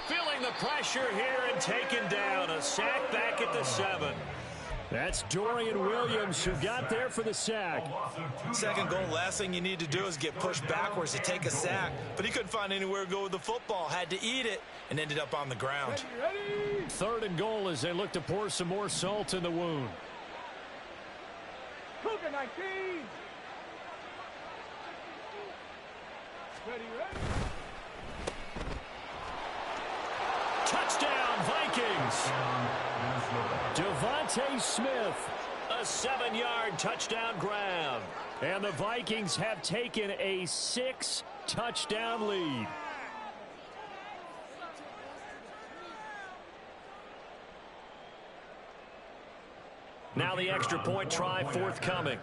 Feeling the pressure here and taken down. A sack back at the 7. That's Dorian Williams who got there for the sack. 2nd goal, last thing you need to do is get pushed backwards to take a sack. But he couldn't find anywhere to go with the football. Had to eat it and ended up on the ground. 3rd and goal as they look to pour some more salt in the wound. Cougar 19. Ready. Touchdown, Vikings. Devontae Smith, a 7-yard touchdown grab. And the Vikings have taken a 6-touchdown lead. Now the extra point try forthcoming.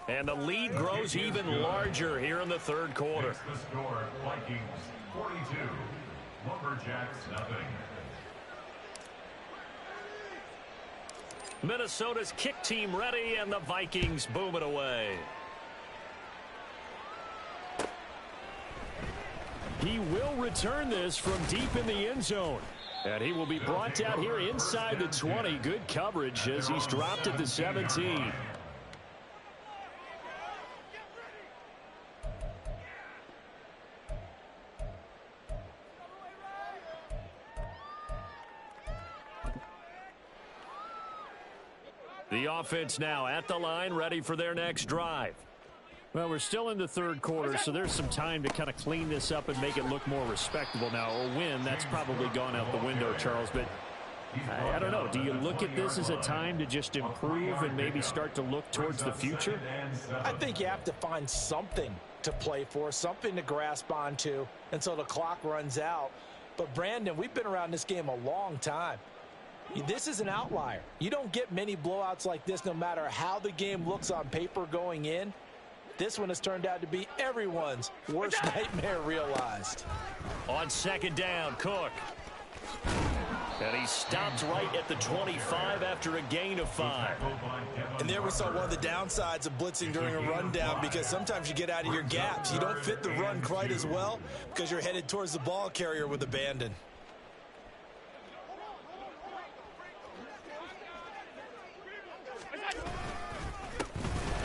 And the lead grows even larger here in the 3rd quarter. The score, Vikings 42, Lumberjacks nothing. Minnesota's kick team ready, and the Vikings boom it away. He will return this from deep in the end zone. And he will be brought down here inside the 20. Good coverage as he's dropped at the 17. The offense now at the line, ready for their next drive. Well, we're still in the 3rd quarter, so there's some time to kind of clean this up and make it look more respectable now. A win, that's probably gone out the window, Charles, but I don't know. Do you look at this as a time to just improve and maybe start to look towards the future? I think you have to find something to play for, something to grasp onto until the clock runs out. But, Brandon, we've been around this game a long time. This is an outlier. You don't get many blowouts like this no matter how the game looks on paper going in. This one has turned out to be everyone's worst nightmare realized. On 2nd down, Cook. And he stopped right at the 25 after a gain of 5. And there we saw one of the downsides of blitzing during a rundown, because sometimes you get out of your gaps. You don't fit the run quite as well because you're headed towards the ball carrier with abandon.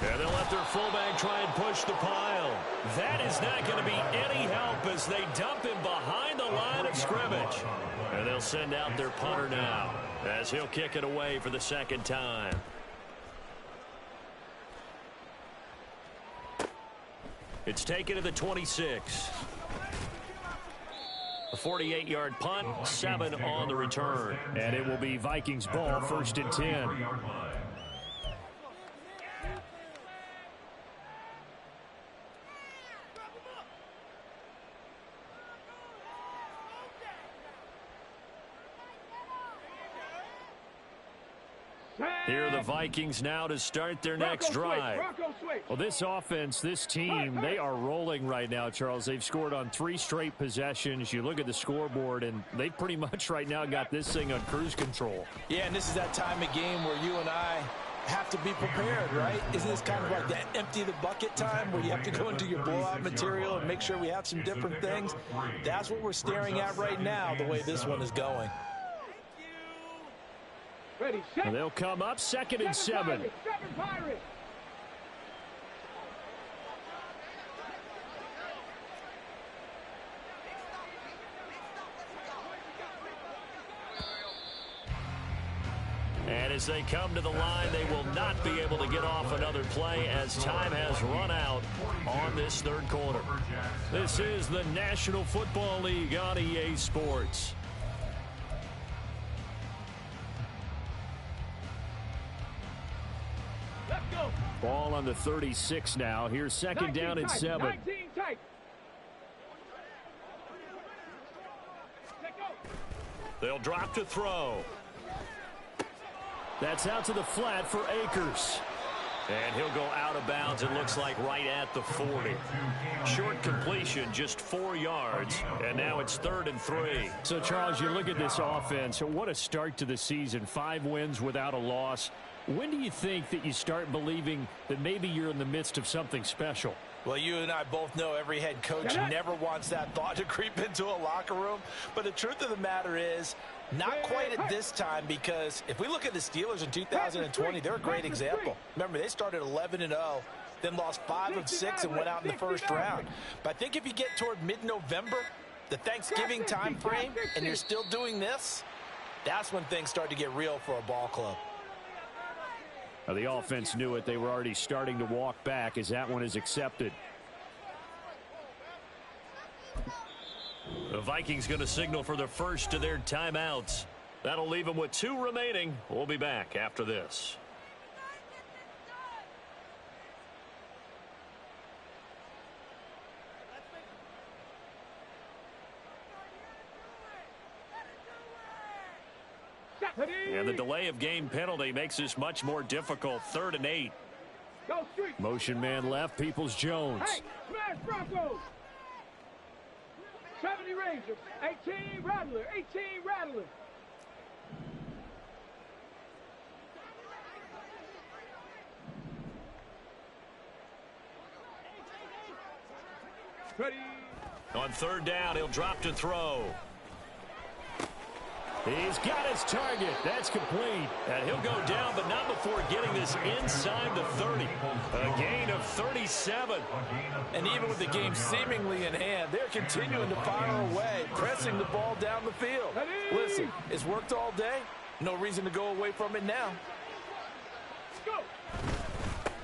And they'll let their fullback try and push the pile. That is not going to be any help as they dump him behind the line of scrimmage. And they'll send out their punter now as he'll kick it away for the second time. It's taken to the 26. A 48-yard punt, 7 on the return. And it will be Vikings ball, 1st and 10. Here are the Vikings now to start their next drive. Well, this offense, this team, they are rolling right now, Charles. They've scored on 3 straight possessions. You look at the scoreboard, and they pretty much right now got this thing on cruise control. Yeah, and this is that time of game where you and I have to be prepared, right? Isn't this kind of like that empty the bucket time where you have to go into your blowout material and make sure we have some different things? That's what we're staring at right now, the way this one is going. And they'll come up 2nd and 7. And as they come to the line, they will not be able to get off another play as time has run out on this 3rd quarter. This is the National Football League on EA Sports. Ball on the 36 now. Here's 2nd down and 7. They'll drop to throw. That's out to the flat for Akers. And he'll go out of bounds, it looks like, right at the 40. Short completion, just 4 yards, and now it's 3rd and 3. So, Charles, you look at this offense, what a start to the season. 5 wins without a loss. When do you think that you start believing that maybe you're in the midst of something special? Well, you and I both know every head coach never wants that thought to creep into a locker room. But the truth of the matter is, not quite at this time, because if we look at the Steelers in 2020, they're a great example. Remember, they started 11-0, then lost 5 of 6 and went out in the 1st round. But I think if you get toward mid-November, the Thanksgiving time frame, and you're still doing this, that's when things start to get real for a ball club. Now, the offense knew it. They were already starting to walk back as that one is accepted. The Vikings going to signal for the first of their timeouts. That'll leave them with 2 remaining. We'll be back after this. And the delay of game penalty makes this much more difficult. 3rd and 8. Motion man left, Peoples-Jones. Hey, smash Broncos! 70 Rangers, 18 Rattler, 18 Rattler. Ready. On 3rd down, he'll drop to throw. He's got his target. That's complete. And he'll go down, but not before getting this inside the 30. A gain of 37. And even with the game seemingly in hand, they're continuing to fire away, pressing the ball down the field. Listen, it's worked all day. No reason to go away from it now.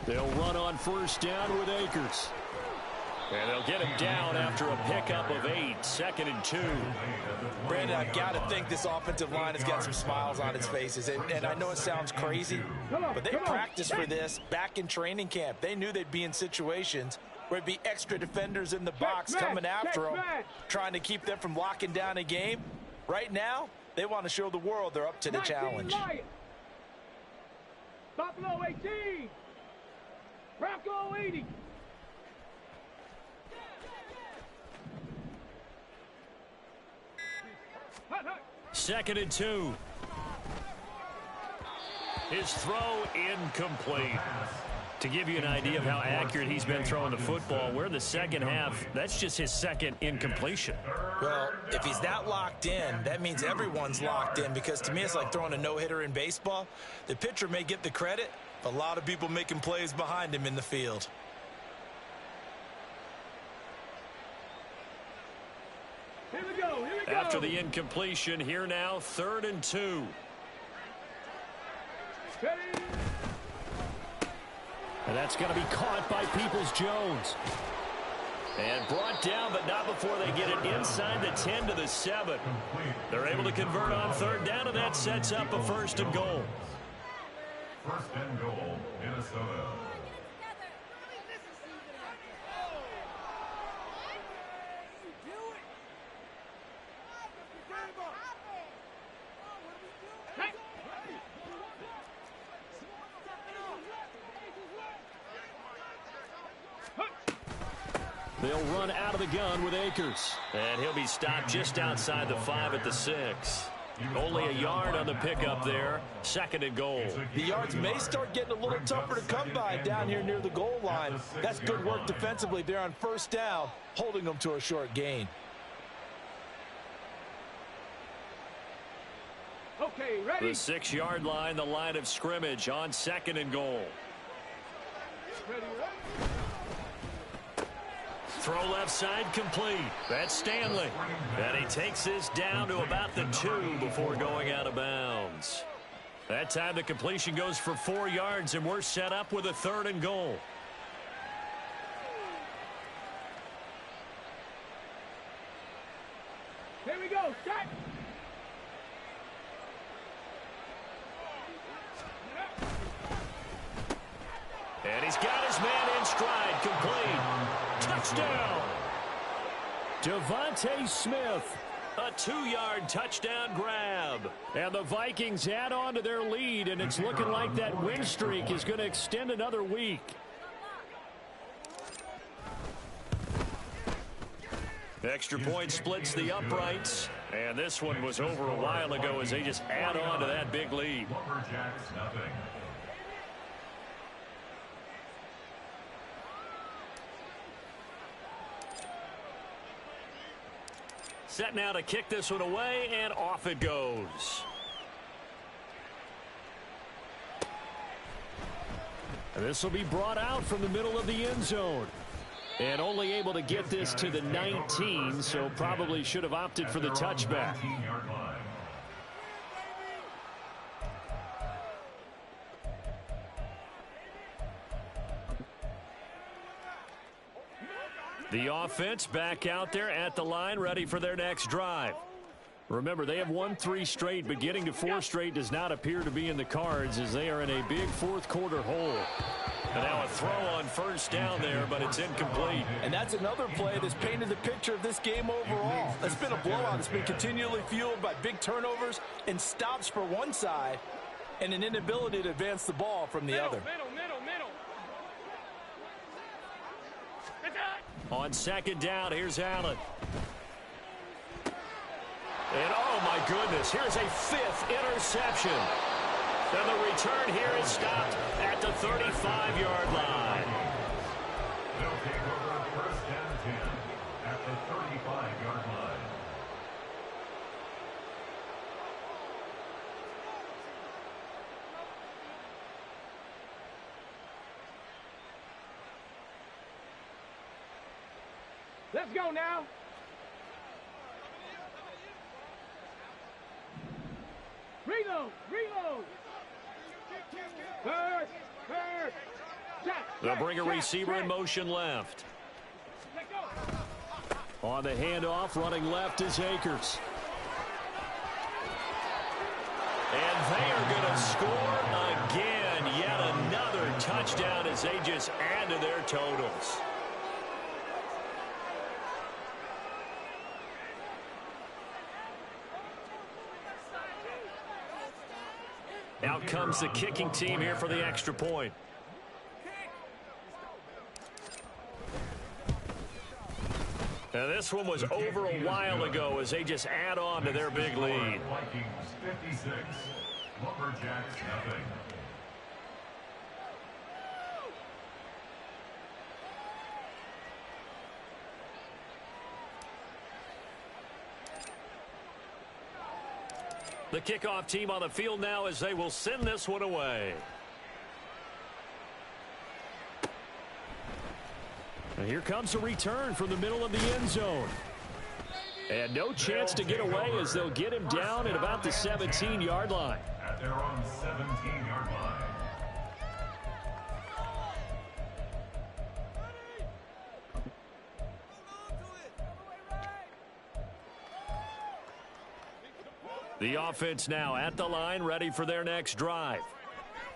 They'll run on 1st down with Akers. And they'll get him down after a pickup of 8. 2nd and 2. Brandon, I've got to think this offensive line has got some smiles on its faces. And I know it sounds crazy, but they practiced for this back in training camp. They knew they'd be in situations where there'd be extra defenders in the box coming after them, trying to keep them from locking down a game. Right now, they want to show the world they're up to the challenge. Buffalo 18. Bronco 80. 2nd and 2. His throw incomplete. To give you an idea of how accurate he's been throwing the football, we're in the second half. That's just his second incompletion. Well, if he's that locked in, that means everyone's locked in, because to me it's like throwing a no-hitter in baseball. The pitcher may get the credit, but a lot of people making plays behind him in the field. Here we go, here we go. After the incompletion, here now, 3rd and 2. Ready? And that's going to be caught by Peoples-Jones. And brought down, but not before they get it inside the 10 to the 7. They're able to convert on 3rd down, and that sets up a 1st and goal. 1st and goal, Minnesota. They'll run out of the gun with Akers. And he'll be stopped just outside the 5 at the 6. Only a yard on the pickup there. 2nd and goal. The yards may start getting a little tougher to come by down here near the goal line. That's good work defensively there on 1st down, holding them to a short gain. Okay, ready? The 6-yard line, the line of scrimmage on 2nd and goal. Ready, ready? Throw left side complete. That's Stanley. And he takes this down to about the 2 before going out of bounds. That time the completion goes for 4 yards, and we're set up with a 3rd and goal. Here we go, set! And he's got his man in stride, complete. Touchdown! Devontae Smith, a 2-yard touchdown grab. And the Vikings add on to their lead, and it's looking like that win streak is going to extend another week. Extra point splits the uprights, and this one was over a while ago as they just add on to that big lead. Lumberjacks, nothing. Set now to kick this one away, and off it goes. And this will be brought out from the middle of the end zone. And only able to get this to the 19, so probably should have opted for the touchback. The offense back out there at the line, ready for their next drive. Remember, they have won 3 straight, but getting to 4 straight does not appear to be in the cards as they are in a big 4th quarter hole. And now a throw on 1st down there, but it's incomplete. And that's another play that's painted the picture of this game overall. That's been a blowout. It's been continually fueled by big turnovers and stops for one side and an inability to advance the ball from the other. Middle. On 2nd down, here's Allen. And oh my goodness, here's a 5th interception. And the return here is stopped at the 35-yard line. They'll take over 1st and 10 at the 35-yard line. Let's go now. Reload. First. They'll bring a receiver in motion left. On the handoff, running left is Akers. And they are going to score again. Yet another touchdown as they just add to their totals. Out comes the kicking team here for the extra point. Now, this one was over a while ago as they just add on to their big lead. Vikings 56, Lumberjacks nothing. The kickoff team on the field now as they will send this one away. And here comes a return from the middle of the end zone. And no chance to get away as they'll get him down at about the 17-yard line. At their own 17-yard line. The offense now at the line, ready for their next drive.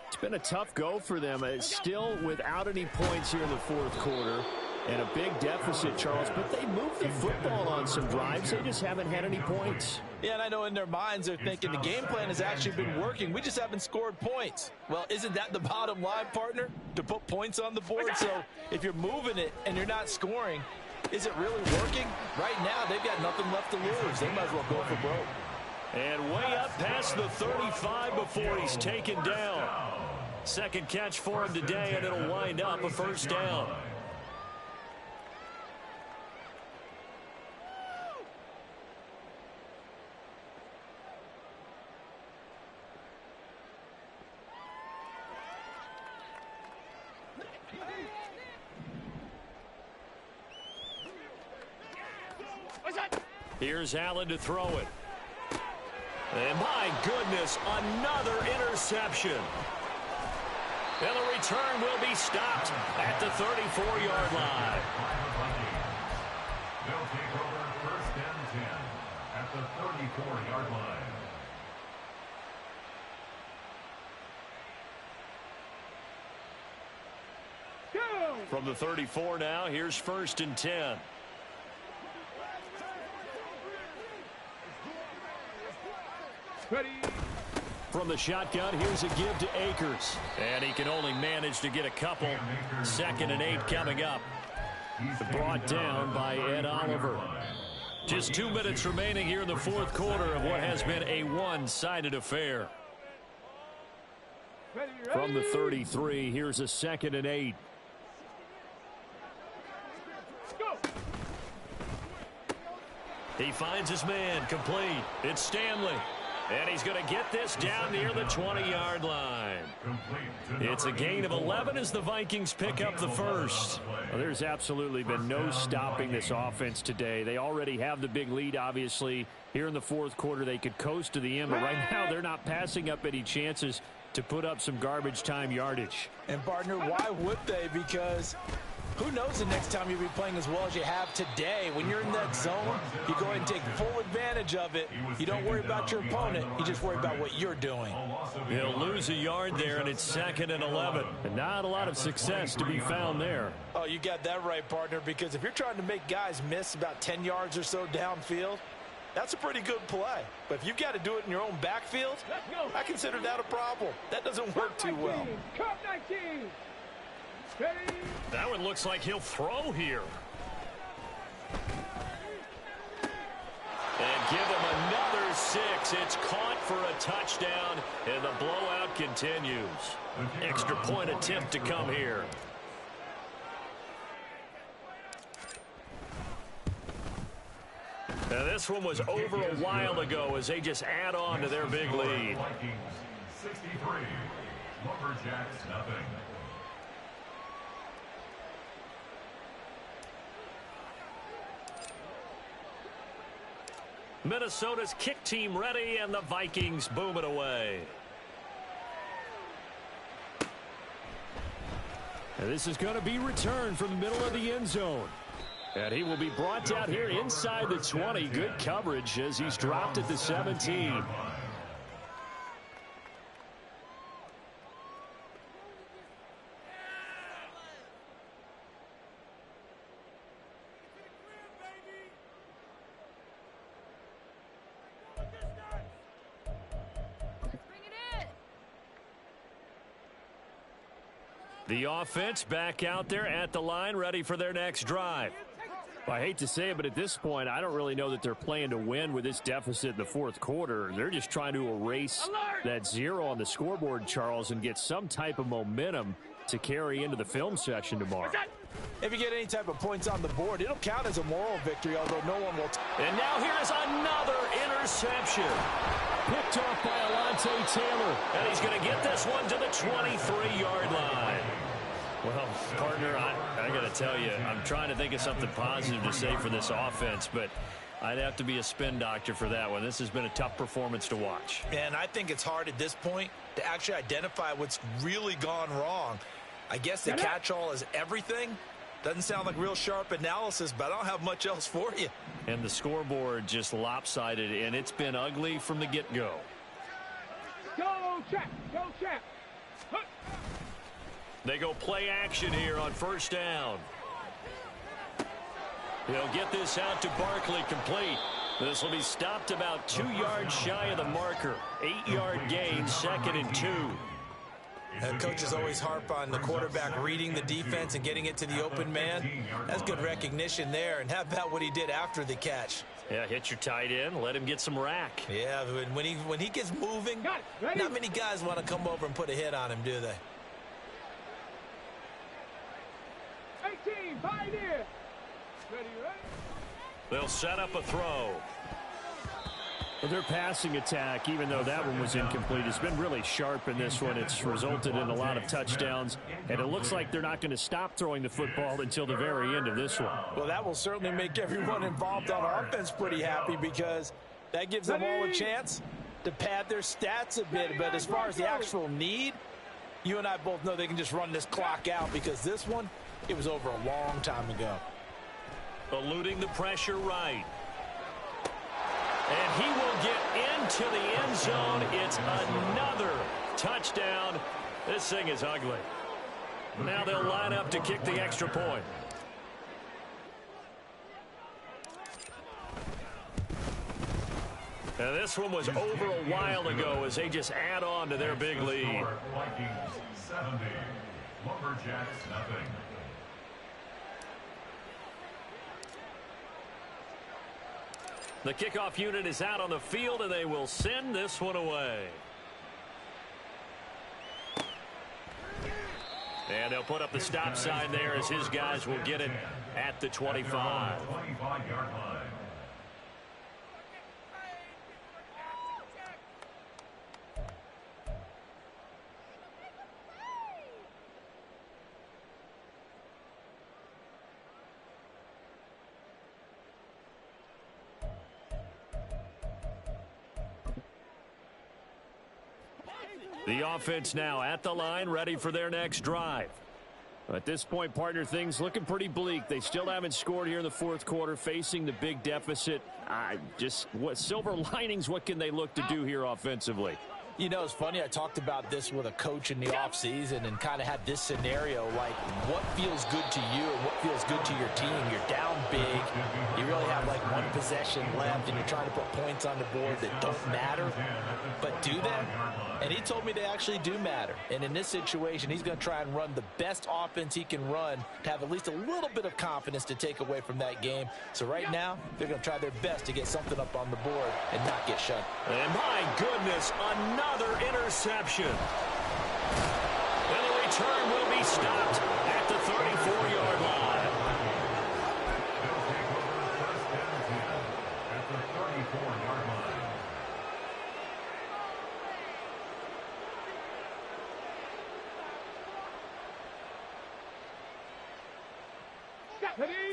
It's been a tough go for them. Still without any points here in the fourth quarter. And a big deficit, Charles. But they moved the football on some drives. They just haven't had any points. Yeah, and I know in their minds they're thinking the game plan has actually been working. We just haven't scored points. Well, isn't that the bottom line, partner? To put points on the board? So if you're moving it and you're not scoring, is it really working? Right now, they've got nothing left to lose. They might as well go for broke. And way up past the 35 before he's taken down. Second catch for him today, and it'll wind up a first down. Here's Allen to throw it. And my goodness, another interception. And the return will be stopped at the 34-yard line. They'll take over first and 10 at the 34-yard line. From the 34 now, here's first and 10. Ready. From the shotgun, here's a give to Akers. And he can only manage to get a couple. Second and 8 coming up. Brought down by Ed Oliver. Just 2 minutes remaining here in the fourth quarter of what has been a one-sided affair. From the 33, here's a second and 8. He finds his man, complete. It's Stanley. And he's going to get this down near the 20-yard line. It's a gain of 11 as the Vikings pick up the first. Well, there's absolutely been no stopping this offense today. They already have the big lead, obviously. Here in the fourth quarter, they could coast to the end, but right now they're not passing up any chances to put up some garbage time yardage. And, partner, why would they? Because who knows the next time you'll be playing as well as you have today. When you're in that zone, you go ahead and take full advantage of it. You don't worry about your opponent. You just worry about what you're doing. He'll lose a yard there, and it's second and 11. And not a lot of success to be found there. Oh, you got that right, partner, because if you're trying to make guys miss about 10 yards or so downfield, that's a pretty good play. But if you've got to do it in your own backfield, I consider that a problem. That doesn't work too well. Cup 19. That one looks like he'll throw here. And give him another 6. It's caught for a touchdown, and the blowout continues. Extra point attempt to come here. Now this one was over a while ago as they just add on to their big lead. Vikings 63, Lumberjacks nothing. Minnesota's kick team ready, and the Vikings boom it away. And this is going to be returned from the middle of the end zone. And he will be brought down here inside the 20. Good coverage as he's dropped at the 17. The offense back out there at the line, ready for their next drive. I hate to say it, but at this point, I don't really know that they're playing to win with this deficit in the fourth quarter. They're just trying to erase that 0 on the scoreboard, Charles, and get some type of momentum to carry into the film session tomorrow. If you get any type of points on the board, it'll count as a moral victory, although no one will. And now here's another interception. Picked off by Alontae Taylor. And he's going to get this one to the 23-yard line. Well, partner, I got to tell you, I'm trying to think of something positive to say for this offense, but I'd have to be a spin doctor for that one. This has been a tough performance to watch. And I think it's hard at this point to actually identify what's really gone wrong. I guess the catch-all is everything. Doesn't sound like real sharp analysis, but I don't have much else for you. And the scoreboard just lopsided, and it's been ugly from the get-go. Go, Chap! Go, Chap! They go play action here on first down. He'll get this out to Barkley, complete. This will be stopped about 2 yards shy of the marker. 8-yard gain, 2nd and 2. Coaches always harp on the quarterback reading the defense and getting it to the open man. That's good recognition there. And how about what he did after the catch? Yeah, hit your tight end, let him get some rack. Yeah, when he gets moving, not many guys want to come over and put a hit on him, do they? 18, Pioneer. Ready? They'll set up a throw. Their passing attack, even though that one was incomplete, has been really sharp in this one. It's resulted in a lot of touchdowns, and it looks like they're not going to stop throwing the football until the very end of this one. Well, that will certainly make everyone involved on offense pretty happy, because that gives them all a chance to pad their stats a bit. But as far as the actual need, you and I both know they can just run this clock out, because this one, it was over a long time ago. Eluding the pressure right. And he will get into the end zone. It's another touchdown. This thing is ugly. Now they'll line up to kick the extra point. And this one was over a while ago as they just add on to their big lead. Vikings 70, Lumberjacks nothing. The kickoff unit is out on the field, and they will send this one away. And they'll put up the stop sign there as his guys will get it at the 25. 25-yard line. The offense now at the line, ready for their next drive. At this point, partner, things looking pretty bleak. They still haven't scored here in the fourth quarter, facing the big deficit. What silver linings, what can they look to do here offensively? You know, it's funny, I talked about this with a coach in the offseason and kind of had this scenario, like what feels good to you and what feels good to your team. You're down big, you really have like one possession left, and you're trying to put points on the board that don't matter, but do they? And he told me they actually do matter. And in this situation, he's going to try and run the best offense he can run to have at least a little bit of confidence to take away from that game. So right now, they're going to try their best to get something up on the board and not get shut. And my goodness, another interception. And the return will be stopped at the 34-yard line. They'll take over first and 10 at the 34-yard line.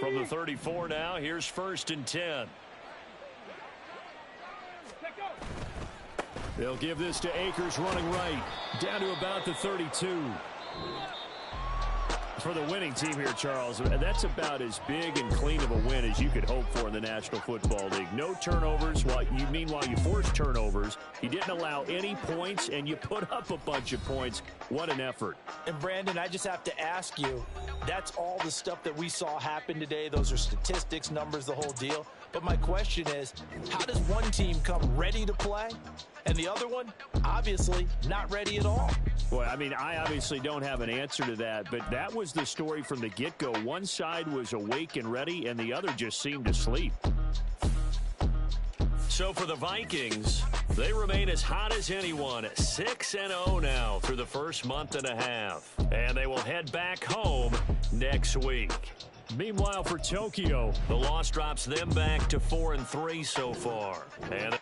From the 34 now, here's first and 10. They'll give this to Akers running right, down to about the 32. For the winning team here, Charles, that's about as big and clean of a win as you could hope for in the National Football League. No turnovers. Meanwhile, you forced turnovers. You didn't allow any points, and you put up a bunch of points. What an effort. And, Brandon, I just have to ask you, that's all the stuff that we saw happen today. Those are statistics, numbers, the whole deal. But my question is, how does one team come ready to play and the other one, obviously, not ready at all? Well, I mean, I obviously don't have an answer to that, but that was the story from the get-go. One side was awake and ready, and the other just seemed to sleep. So for the Vikings, they remain as hot as anyone, 6-0 now through the first month and a half. And they will head back home next week. Meanwhile, for Tokyo, the loss drops them back to 4-3 so far. And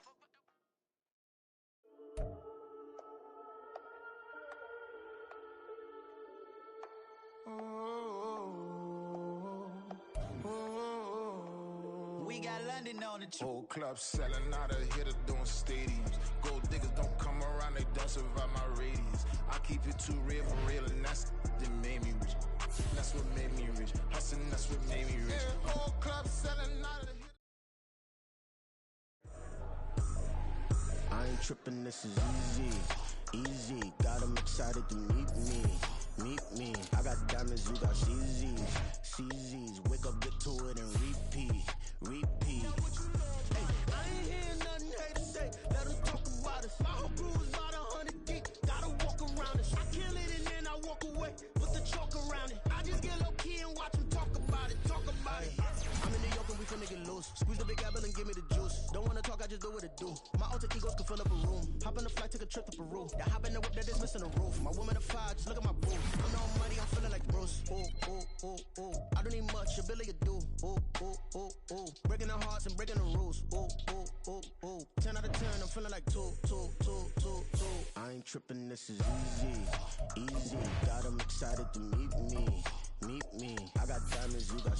We got London on the Whole club selling out of hitter doing stadiums. Gold diggers don't come around, they don't survive my radius. I keep it too real for real, and that's that made me rich. That's what made me rich. Hustling, that's what made me rich. Whole club selling out of hitter. I ain't tripping, this is easy, easy. Got 'em excited to meet me, meet me. I got diamonds, you got CZs, CZs. Wake up, get to it, and repeat, repeat. Hey, I ain't hearing nothing hate today. Let 'em talk about us. My whole crew is about 100 deep. Gotta walk around it. I kill it and then I walk away. Put the chalk around it. I just get low key and watch 'em talk about it, talk about it. I'm in New York and we finna get loose. Squeeze the big apple and give me the juice. Don't wanna talk, I just do what it do. My alter egos can fill up a room. Hop on the flight, take a trip to Peru. The hop in the whip that is missing the roof. My woman a fire, just look at my boo. I'm no money, I'm feeling like Bruce. Ooh, ooh, ooh, ooh. I don't need much, ability to do. Ooh, ooh, ooh, ooh. Breaking the hearts and breaking the rules. Ooh, ooh, ooh, ooh. 10 out of 10, I'm feeling like 2, 2, 2, 2, 2. I ain't tripping, this is easy, easy. Got 'em excited to meet me, meet me. I got diamonds, you got